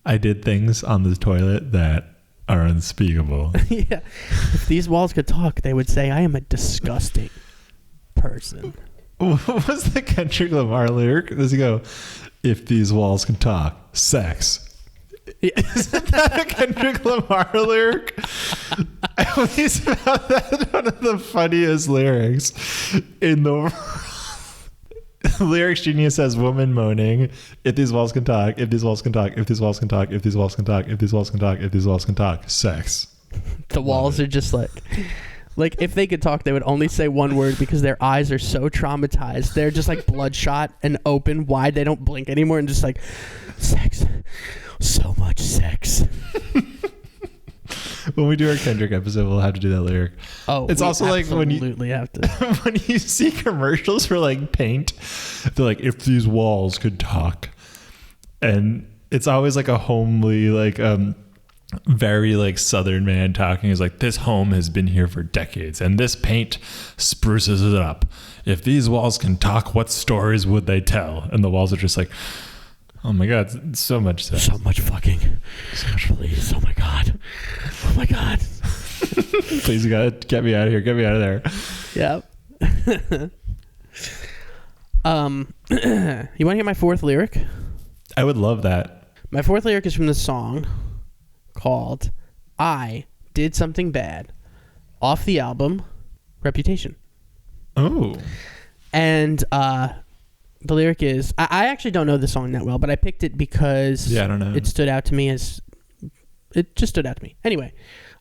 I did things on the toilet that are unspeakable. Yeah. If these walls could talk, they would say, I am a disgusting person. What was the Kendrick Lamar lyric? Does he go, if these walls can talk, sex? Yeah. Isn't that a Kendrick Lamar lyric? I always found that one of the funniest lyrics in the world. Lyrics genius says, woman moaning, if these walls can talk, if these walls can talk, if these walls can talk, if these walls can talk, if these walls can talk, if these walls can talk, sex. The walls are just like if they could talk, they would only say one word because their eyes are so traumatized. They're just like bloodshot and open wide. They don't blink anymore and just like, sex. So much sex. When we do our Kendrick episode, we'll have to do that lyric. Oh, it's also like when you have to. when you see commercials for like paint, they're like, if these walls could talk, and it's always like a homely, like very like Southern man talking. Is like, this home has been here for decades, and this paint spruces it up. If these walls can talk, what stories would they tell? And the walls are just like, oh my God, so much sex. So much fucking. So much please. Oh my God. Oh my God. Please, you gotta get me out of here. Get me out of there. Yep. You want to hear my fourth lyric? I would love that. My fourth lyric is from the song called I Did Something Bad off the album Reputation. Oh. And the lyric is, I actually don't know the song that well, but I picked it because I don't know. It stood out to me it just stood out to me. Anyway,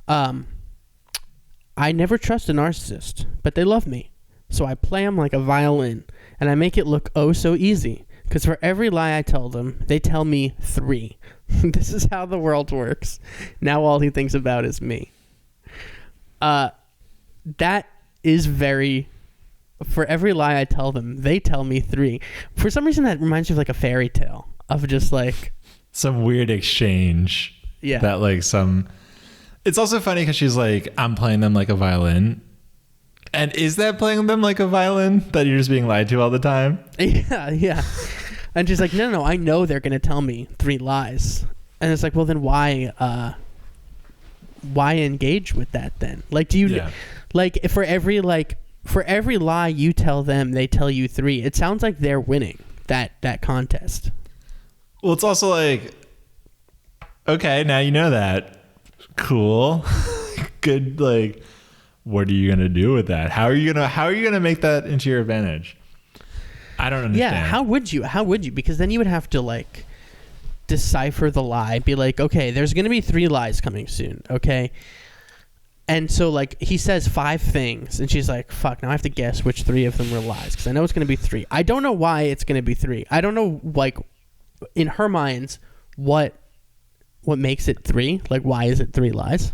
I never trust a narcissist, but they love me. So I play them like a violin, and I make it look oh so easy. Because for every lie I tell them, they tell me 3. This is how the world works. Now all he thinks about is me. That is very... For every lie I tell them, they tell me 3. For some reason, that reminds me of like a fairy tale of just like some weird exchange. Yeah. That like some. It's also funny because she's like, I'm playing them like a violin. And is that playing them like a violin that you're just being lied to all the time? Yeah, yeah. And she's like, no, I know they're gonna tell me 3 lies. And it's like, well, then why engage with that then? Like, do you like for every lie you tell them, they tell you 3. It sounds like they're winning that contest. Well, it's also like, okay, now you know that. Cool. Good. Like, what are you gonna do with that? How are you gonna make that into your advantage? I don't understand. Yeah. How would you? Because then you would have to like decipher the lie. Be like, okay, there's gonna be 3 lies coming soon. Okay. And so, like, he says 5 things, and she's like, fuck, now I have to guess which 3 of them were lies, because I know it's going to be 3. I don't know why it's going to be 3. I don't know, like, in her minds, what makes it 3. Like, why is it 3 lies?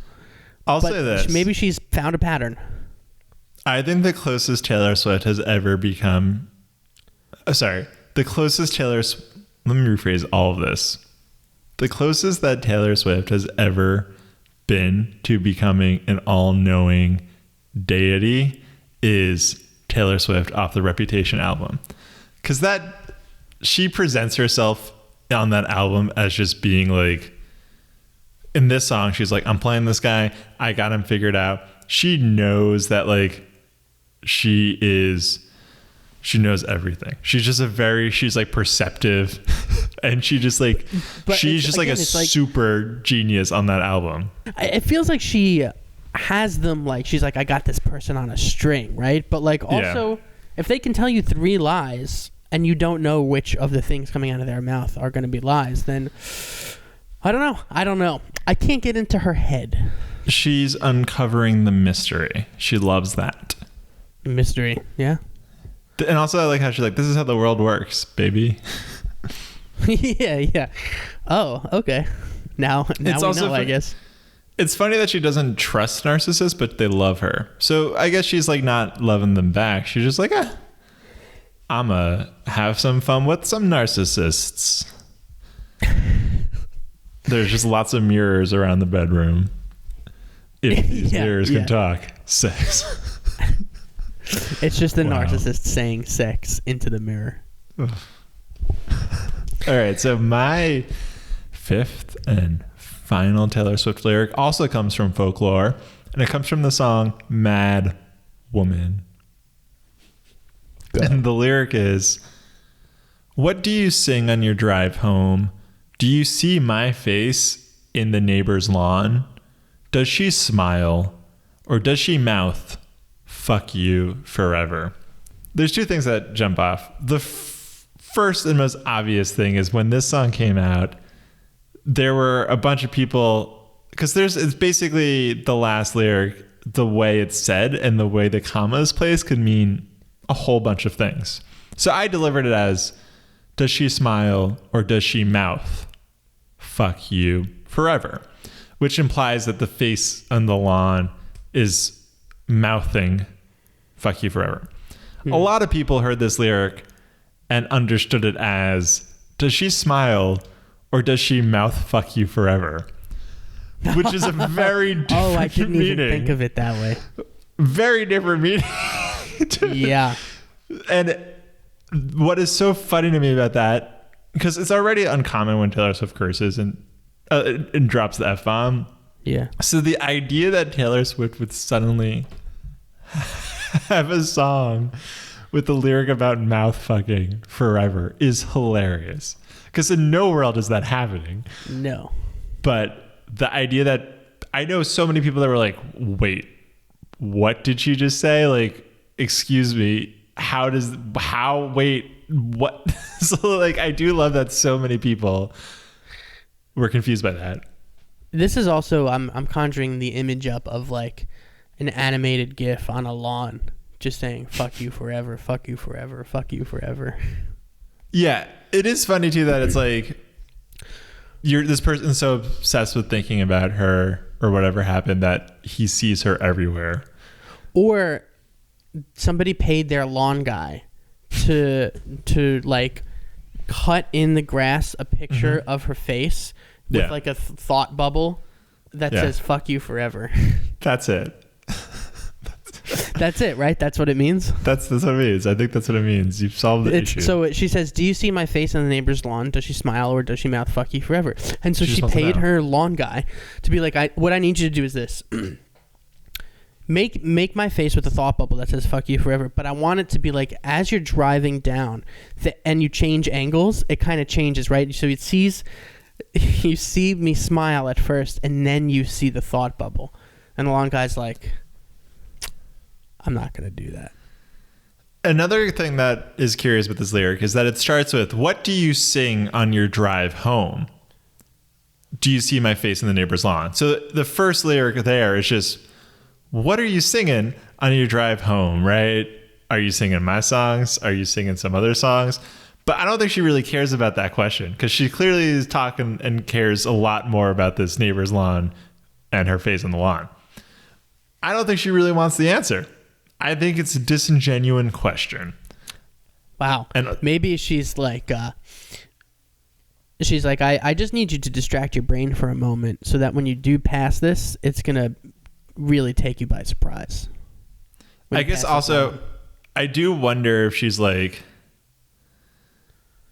I'll say this. Maybe she's found a pattern. I think the closest Taylor Swift has ever become... let me rephrase all of this. The closest that Taylor Swift has ever been to becoming an all-knowing deity is Taylor Swift off the Reputation album, because that she presents herself on that album as just being like, in this song she's like, I'm playing this guy, I got him figured out. She knows that like she knows everything. She's like perceptive and she just like, she's just like a super genius on that album. It feels like she has them like, she's like, I got this person on a string, right? But like also, if they can tell you 3 lies and you don't know which of the things coming out of their mouth are going to be lies, then I don't know. I can't get into her head. She's uncovering the mystery. She loves that. Mystery, yeah. And also I like how she's like, this is how the world works, baby. Yeah. Oh, okay. Now we know, I guess. It's funny that she doesn't trust narcissists, but they love her. So I guess she's like not loving them back. She's just like, I'ma have some fun with some narcissists. There's just lots of mirrors around the bedroom. If these mirrors can talk, sex. It's just the narcissist saying sex into the mirror. All right, so my fifth and final Taylor Swift lyric also comes from folklore, and it comes from the song Mad Woman. And the lyric is, what do you sing on your drive home? Do you see my face in the neighbor's lawn? Does she smile or does she mouth, fuck you forever? There's two things that jump off. The first and most obvious thing is when this song came out, there were a bunch of people, because it's basically the last lyric, the way it's said and the way the comma is placed could mean a whole bunch of things. So I delivered it as, does she smile or does she mouth, fuck you forever? Which implies that the face on the lawn is mouthing, fuck you forever. A lot of people heard this lyric and understood it as, does she smile or does she mouth fuck you forever? Which is a very different meaning. Oh, I didn't even think of it that way. Very different meaning. Yeah. And what is so funny to me about that, because it's already uncommon when Taylor Swift curses and drops the F-bomb. Yeah. So the idea that Taylor Swift would suddenly have a song with a lyric about mouth fucking forever is hilarious. Because in no world is that happening. No. But the idea that I know so many people that were like, wait, what did she just say? Like, excuse me, wait, what? So like, I do love that so many people were confused by that. This is also, I'm conjuring the image up of like an animated GIF on a lawn just saying, fuck you forever, fuck you forever, fuck you forever. Yeah, it is funny too that it's like, this person's so obsessed with thinking about her or whatever happened that he sees her everywhere. Or somebody paid their lawn guy to like cut in the grass a picture of her face with like a thought bubble that says fuck you forever. That's it. That's it, right? That's what it means? That's what it means. I think that's what it means. You've solved the issue. So she says, do you see my face on the neighbor's lawn? Does she smile or does she mouth fuck you forever? And so she paid her lawn guy to be like, what I need you to do is this. Make my face with a thought bubble that says fuck you forever, but I want it to be like as you're driving down and you change angles, it kind of changes, right? So you see me smile at first and then you see the thought bubble. And the lawn guy's like, I'm not going to do that. Another thing that is curious with this lyric is that it starts with, what do you sing on your drive home? Do you see my face in the neighbor's lawn? So the first lyric there is just, what are you singing on your drive home, right? Are you singing my songs? Are you singing some other songs? But I don't think she really cares about that question, because she clearly is talking and cares a lot more about this neighbor's lawn and her face on the lawn. I don't think she really wants the answer. I think it's a disingenuous question. Wow. And maybe she's like, I just need you to distract your brain for a moment so that when you do pass this, it's going to really take you by surprise. I guess also, I do wonder if she's like,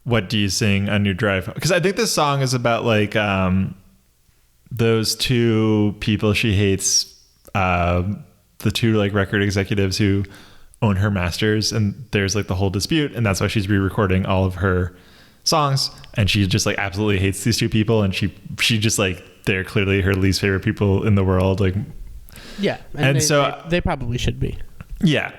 what do you sing on your drive? Because I think this song is about like those two people she hates, the two like record executives who own her masters, and there's like the whole dispute, and that's why she's re-recording all of her songs, and she just like absolutely hates these two people, and she just like, they're clearly her least favorite people in the world, like. Yeah, and they probably should be. Yeah,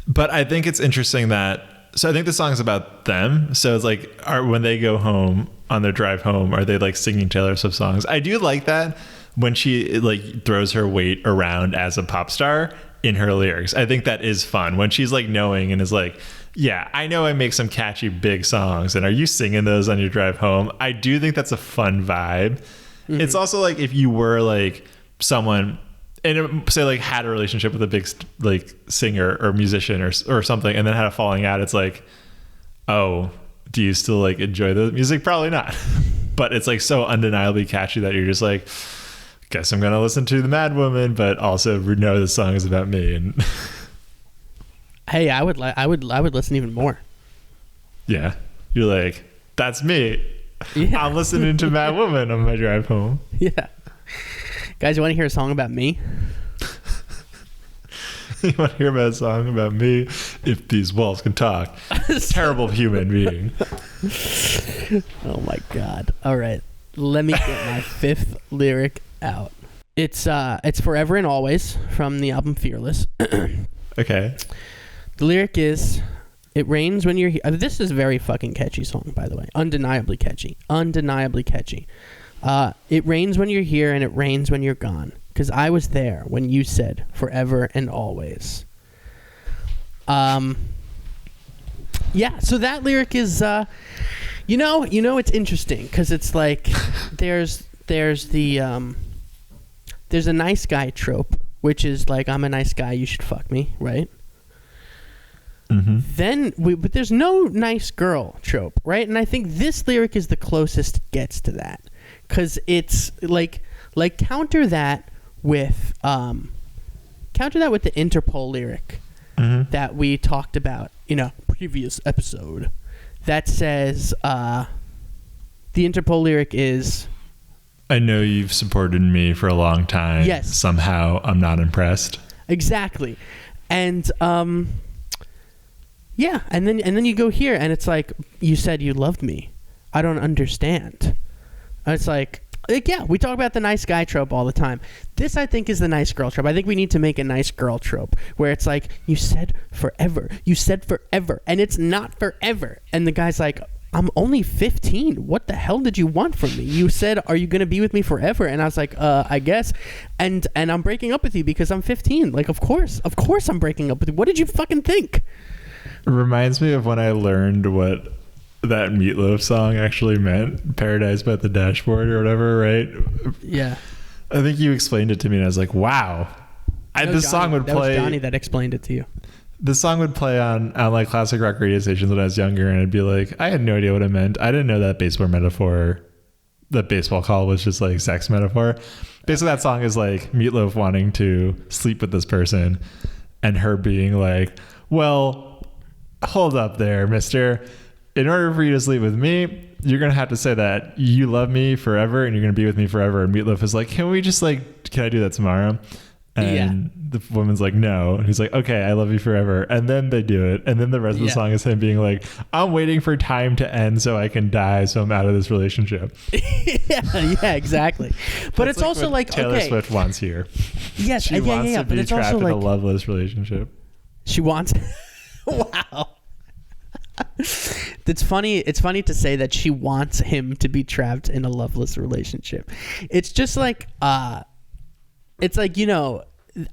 but I think it's interesting that, so I think the song is about them. So it's like, when they go home on their drive home, are they like singing Taylor Swift songs? I do like that when she like throws her weight around as a pop star in her lyrics. I think that is fun when she's like knowing and is like, yeah, I know I make some catchy big songs, and are you singing those on your drive home? I do think that's a fun vibe. Mm-hmm. It's also like if you were like someone and say like had a relationship with a big like singer or musician or something, and then had a falling out, it's like, oh, do you still like enjoy the music? Probably not. But it's like so undeniably catchy that you're just like, guess I'm gonna listen to the Mad Woman, but also know the song is about me. And hey, I would listen even more. Yeah, you're like, that's me. Yeah. I'm listening to Mad Woman on my drive home. Yeah. Guys, you want to hear a song about me? You want to hear about a song about me? If these walls can talk. Terrible human being. Oh my God. All right. Let me get my fifth lyric out. It's Forever and Always from the album Fearless. Okay. The lyric is, it rains when you're here. This is a very fucking catchy song, by the way. Undeniably catchy. Undeniably catchy. It rains when you're here and it rains when you're gone. Because I was there when you said forever and always. Yeah, so that lyric is, it's interesting because it's like there's a nice guy trope, which is like, I'm a nice guy, you should fuck me, right? Mm-hmm. But there's no nice girl trope, right? And I think this lyric is the closest it gets to that, because it's like counter that with the Interpol lyric that we talked about in a previous episode. That says the Interpol lyric is, I know you've supported me for a long time. Yes. Somehow I'm not impressed. Exactly. And yeah, and then you go here and it's like, you said you loved me. I don't understand. And it's like, yeah, we talk about the nice guy trope all the time. This, I think, is the nice girl trope. I think we need to make a nice girl trope where it's like, you said forever, and it's not forever. And the guy's like, I'm only 15. What the hell did you want from me? You said, are you going to be with me forever? And I was like, I guess. And I'm breaking up with you because I'm 15. Like, of course I'm breaking up with you. What did you fucking think? It reminds me of when I learned what that Meatloaf song actually meant, Paradise by the Dashboard or whatever, right? Yeah. I think you explained it to me and I was like, wow. This song would play. That was Johnny that explained it to you. This song would play on like classic rock radio stations when I was younger, and I'd be like, I had no idea what it meant. I didn't know that baseball call was just like sex metaphor. Basically, that song is like Meatloaf wanting to sleep with this person and her being like, well, hold up there, mister. In order for you to sleep with me, you're going to have to say that you love me forever and you're going to be with me forever. And Meatloaf is like, can I do that tomorrow? And the woman's like, no. And he's like, okay, I love you forever. And then they do it. And then the rest of the song is him being like, I'm waiting for time to end so I can die. So I'm out of this relationship. yeah, exactly. But it's like also like, Taylor Swift wants here. Yes. She wants to but be it's trapped also in like, a loveless relationship. She wants, wow. It's funny to say that she wants him to be trapped in a loveless relationship. It's just like it's like,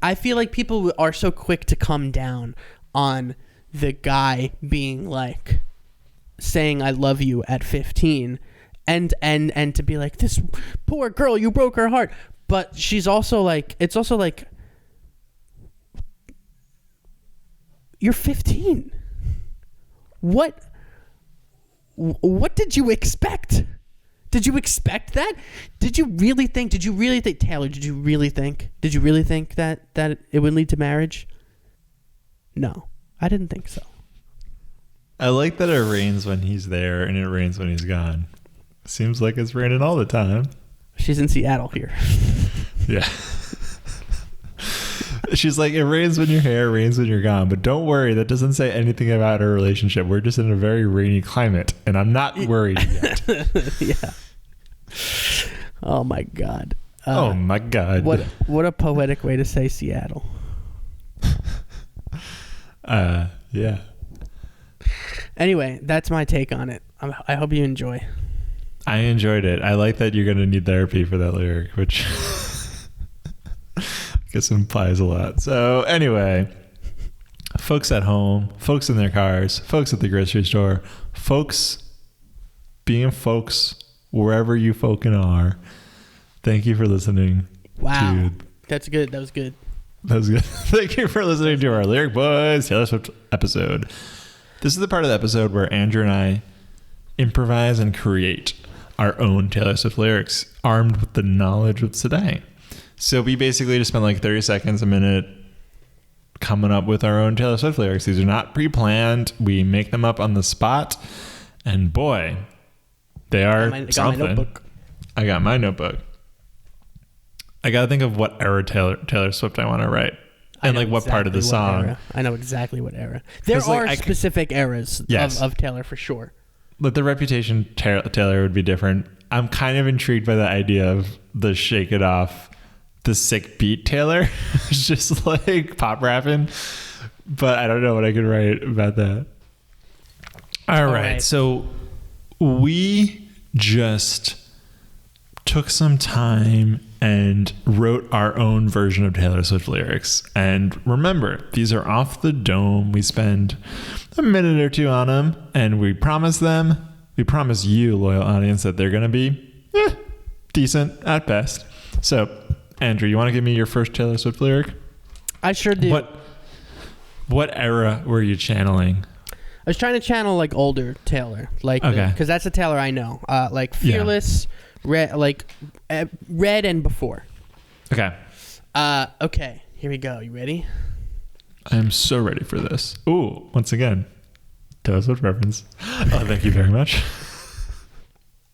I feel like people are so quick to come down on the guy being like saying I love you at 15 and to be like, this poor girl, you broke her heart. But she's also like, it's also like, you're 15. What did you expect? Did you expect that? Did you really think, Taylor, did you really think that it would lead to marriage? No, I didn't think so. I like that it rains when he's there and it rains when he's gone. Seems like it's raining all the time. She's in Seattle here. Yeah. She's like, it rains when you're here, it rains when you're gone. But don't worry, that doesn't say anything about our relationship. We're just in a very rainy climate, and I'm not worried yet. Yeah. Oh my God. Oh my God. What a poetic way to say Seattle. Yeah. Anyway, that's my take on it. I hope you enjoy. I enjoyed it. I like that you're going to need therapy for that lyric, which I guess implies a lot. So anyway, folks at home, folks in their cars, folks at the grocery store, folks being folks wherever you folkin' are. Thank you for listening. Wow. That's good. That was good. That was good. Thank you for listening to our Lyric Boys Taylor Swift episode. This is the part of the episode where Andrew and I improvise and create our own Taylor Swift lyrics armed with the knowledge of today. So we basically just spend like 30 seconds, a minute coming up with our own Taylor Swift lyrics. These are not pre-planned. We make them up on the spot. And boy, They are got something. my notebook. I got my notebook. I got to think of what era Taylor Swift I want to write. And like what part of the song. Era. I know exactly what era. There are specific eras of Taylor for sure. But the Reputation Taylor would be different. I'm kind of intrigued by the idea of the Shake It Off, the sick beat Taylor. It's just like pop rapping. But I don't know what I could write about that. All right. So we just took some time and wrote our own version of Taylor Swift lyrics. And remember, these are off the dome. We spend a minute or two on them, and we promise you, loyal audience, that they're going to be decent at best. So, Andrew, you want to give me your first Taylor Swift lyric? I sure do. What era were you channeling? I was trying to channel like older Taylor, like because that's a Taylor I know, like Fearless, Red, like Red and before. Okay. Okay. Here we go. You ready? I am so ready for this. Ooh, once again, Taylor Swift reference. Oh, thank you very much.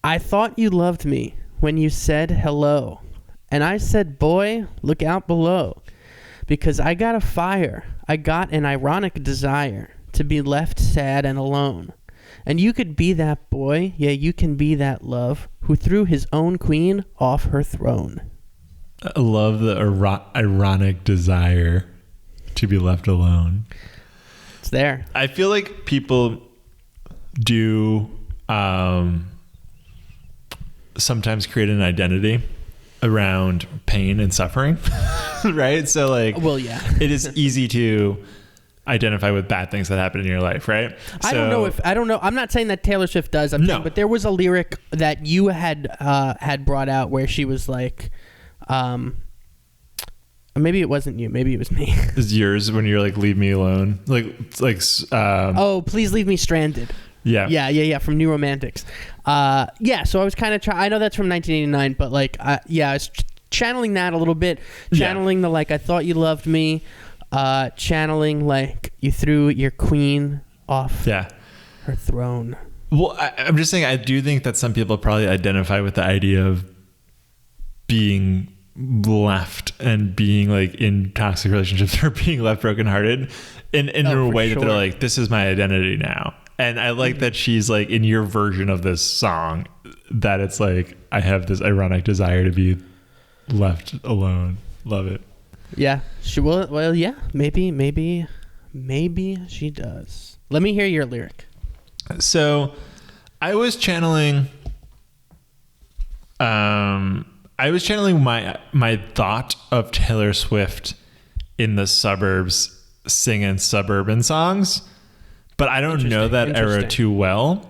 I thought you loved me when you said hello, and I said, boy, look out below, because I got a fire. I got an ironic desire to be left sad and alone. And you could be that boy, yeah, you can be that love, who threw his own queen off her throne. I love the ironic desire to be left alone. It's there. I feel like people do sometimes create an identity around pain and suffering, right? So like, well, yeah, it is easy to identify with bad things that happen in your life, right? I don't know. I'm not saying that Taylor Swift does. But there was a lyric that you had brought out where she was like, maybe it wasn't you, maybe it was me. It's yours when you're like, leave me alone, oh, please leave me stranded. Yeah. From New Romantics. So I was kind of I know that's from 1989, but like, I was channeling that a little bit, channeling the like, I thought you loved me. Channeling like you threw your queen off her throne. Well, I'm just saying, I do think that some people probably identify with the idea of being left and being like in toxic relationships or being left brokenhearted in a way that they're like, this is my identity now. And I like that she's like, in your version of this song, that it's like, I have this ironic desire to be left alone. Love it. Yeah, she will. Well, yeah, maybe she does. Let me hear your lyric. So, I was channeling my thought of Taylor Swift in the suburbs singing suburban songs, but I don't know that era too well.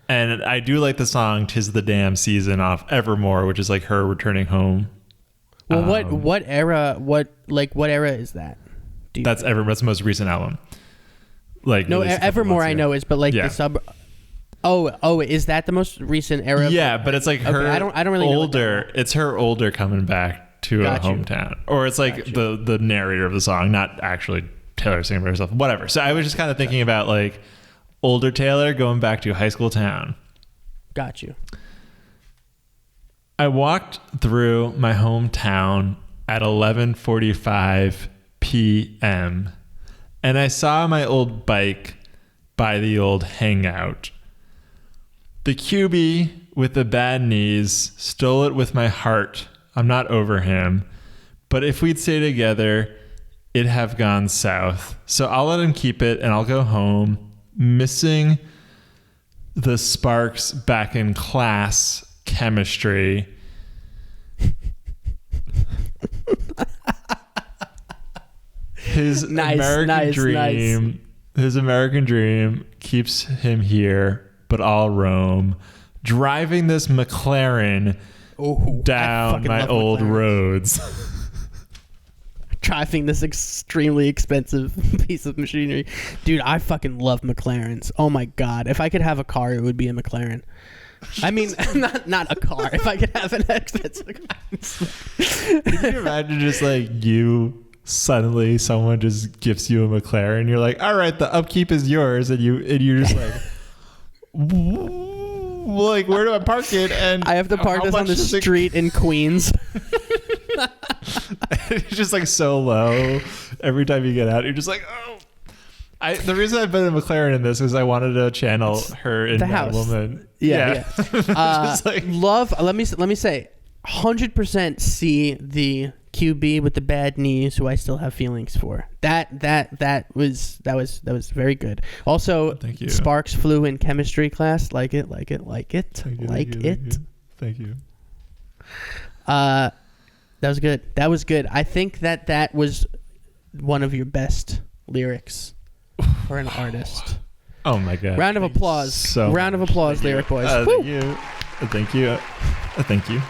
And I do like the song "'Tis the Damn Season" off Evermore, which is like her returning home. Well, what era is that? That's Evermore's most recent album. Like, no, Evermore I know is, but like the sub. Oh, is that the most recent era? Yeah, but it's like her. I don't really older. It's her older coming back to a hometown, or it's like the narrator of the song, not actually Taylor singing by herself. Whatever. So I was just kind of thinking about like older Taylor going back to high school town. Got you. I walked through my hometown at 11:45 p.m. and I saw my old bike by the old hangout. The QB with the bad knees stole it with my heart. I'm not over him, but if we'd stay together, it'd have gone south. So I'll let him keep it and I'll go home, missing the sparks back in class chemistry. His American dream keeps him here, but I'll roam, driving this McLaren down my old roads. Driving this extremely expensive piece of machinery. Dude, I fucking love McLarens. Oh my God. If I could have a car, it would be a McLaren. I mean, not a car. If I could have an expensive car. Can you imagine just like you suddenly someone just gives you a McLaren, you're like, all right, the upkeep is yours, and you're just like, like, where do I park it? And I have to park this on the street in Queens. It's just like so low. Every time you get out, you're just like, oh. The reason I've been a McLaren in this is I wanted to channel her in that woman. Yeah. Just like, love. Let me say, 100% see the QB with the bad knees who I still have feelings for. That was very good. Also, thank you. Sparks flew in chemistry class. Like it. Thank you. That was good. That was good. I think that was one of your best lyrics for an artist. Oh my god. Round of applause. Round of applause, Lyric Boys. Thank you. Thank you. Thank you.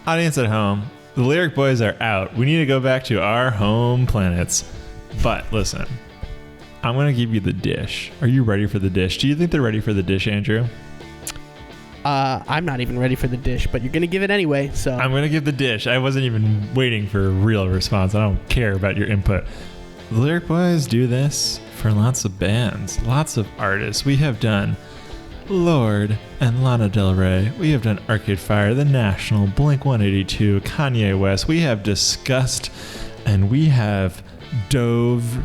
Audience at home, the Lyric Boys are out. We need to go back to our home planets. But listen, I'm going to give you the dish. Are you ready for the dish? Do you think they're ready for the dish, Andrew? I'm not even ready for the dish, but you're going to give it anyway. So I'm going to give the dish. I wasn't even waiting for a real response. I don't care about your input. The Lyric Boys do this for lots of bands, lots of artists. We have done Lorde and Lana Del Rey. We have done Arcade Fire, The National, Blink-182, Kanye West. We have discussed and we have dove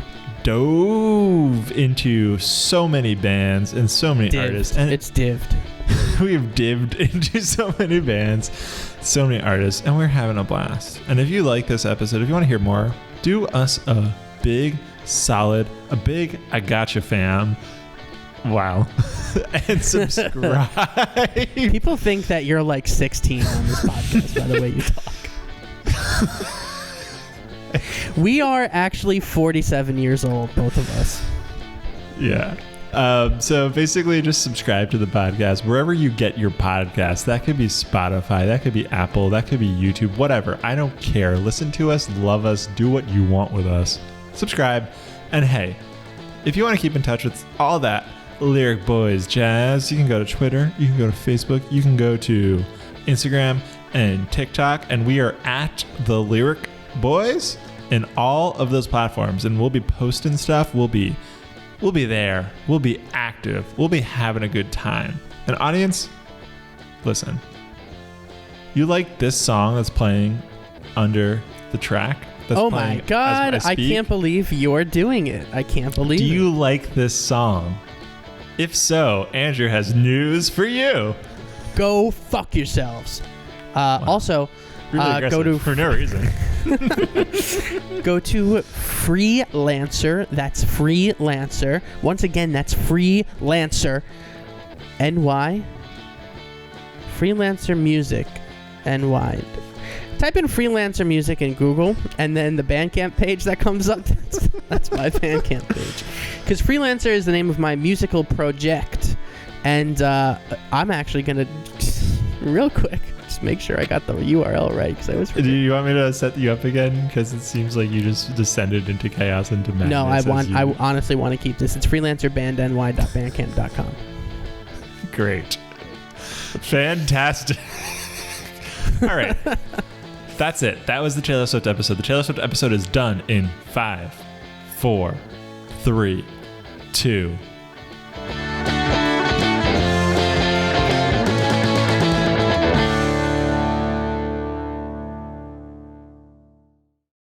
into so many bands and so many artists. And it's dived. We have dived into so many bands, so many artists, and we're having a blast. And if you like this episode, if you want to hear more, do us a big solid, a big I gotcha fam. Wow. And subscribe. People think that you're like 16 on this podcast by the way you talk. We are actually 47 years old, both of us. Yeah. So basically just subscribe to the podcast wherever you get your podcast. That could be Spotify, that could be Apple, that could be YouTube, whatever. I don't care. Listen to us, love us, do what you want with us. Subscribe. And hey, if you want to keep in touch with all that Lyric Boys jazz, you can go to Twitter, you can go to Facebook, you can go to Instagram and TikTok, and we are at the Lyric Boys in all of those platforms, and we'll be posting stuff. We'll be there. We'll be active. We'll be having a good time. And audience, listen. You like this song that's playing under the track? That's oh my God. I can't believe you're doing it. I can't believe it. Do you like this song? If so, Andrew has news for you. Go fuck yourselves. Wow. Also, really go to for no reason. Go to Freelancer. That's Freelancer. Once again, that's Freelancer. NY. Freelancer Music. NY. Type in Freelancer Music in Google, and then the Bandcamp page that comes up, that's my Bandcamp page. Because Freelancer is the name of my musical project. And I'm actually going to, real quick, just make sure I got the URL right, because I was forgetting. Do you want me to set you up again? Because it seems like you just descended into chaos, into madness. No, I honestly want to keep this. It's freelancerbandny.bandcamp.com. Great. Fantastic. All right. That's it. That was the Taylor Swift episode. The Taylor Swift episode is done in 5, 4, 3, 2,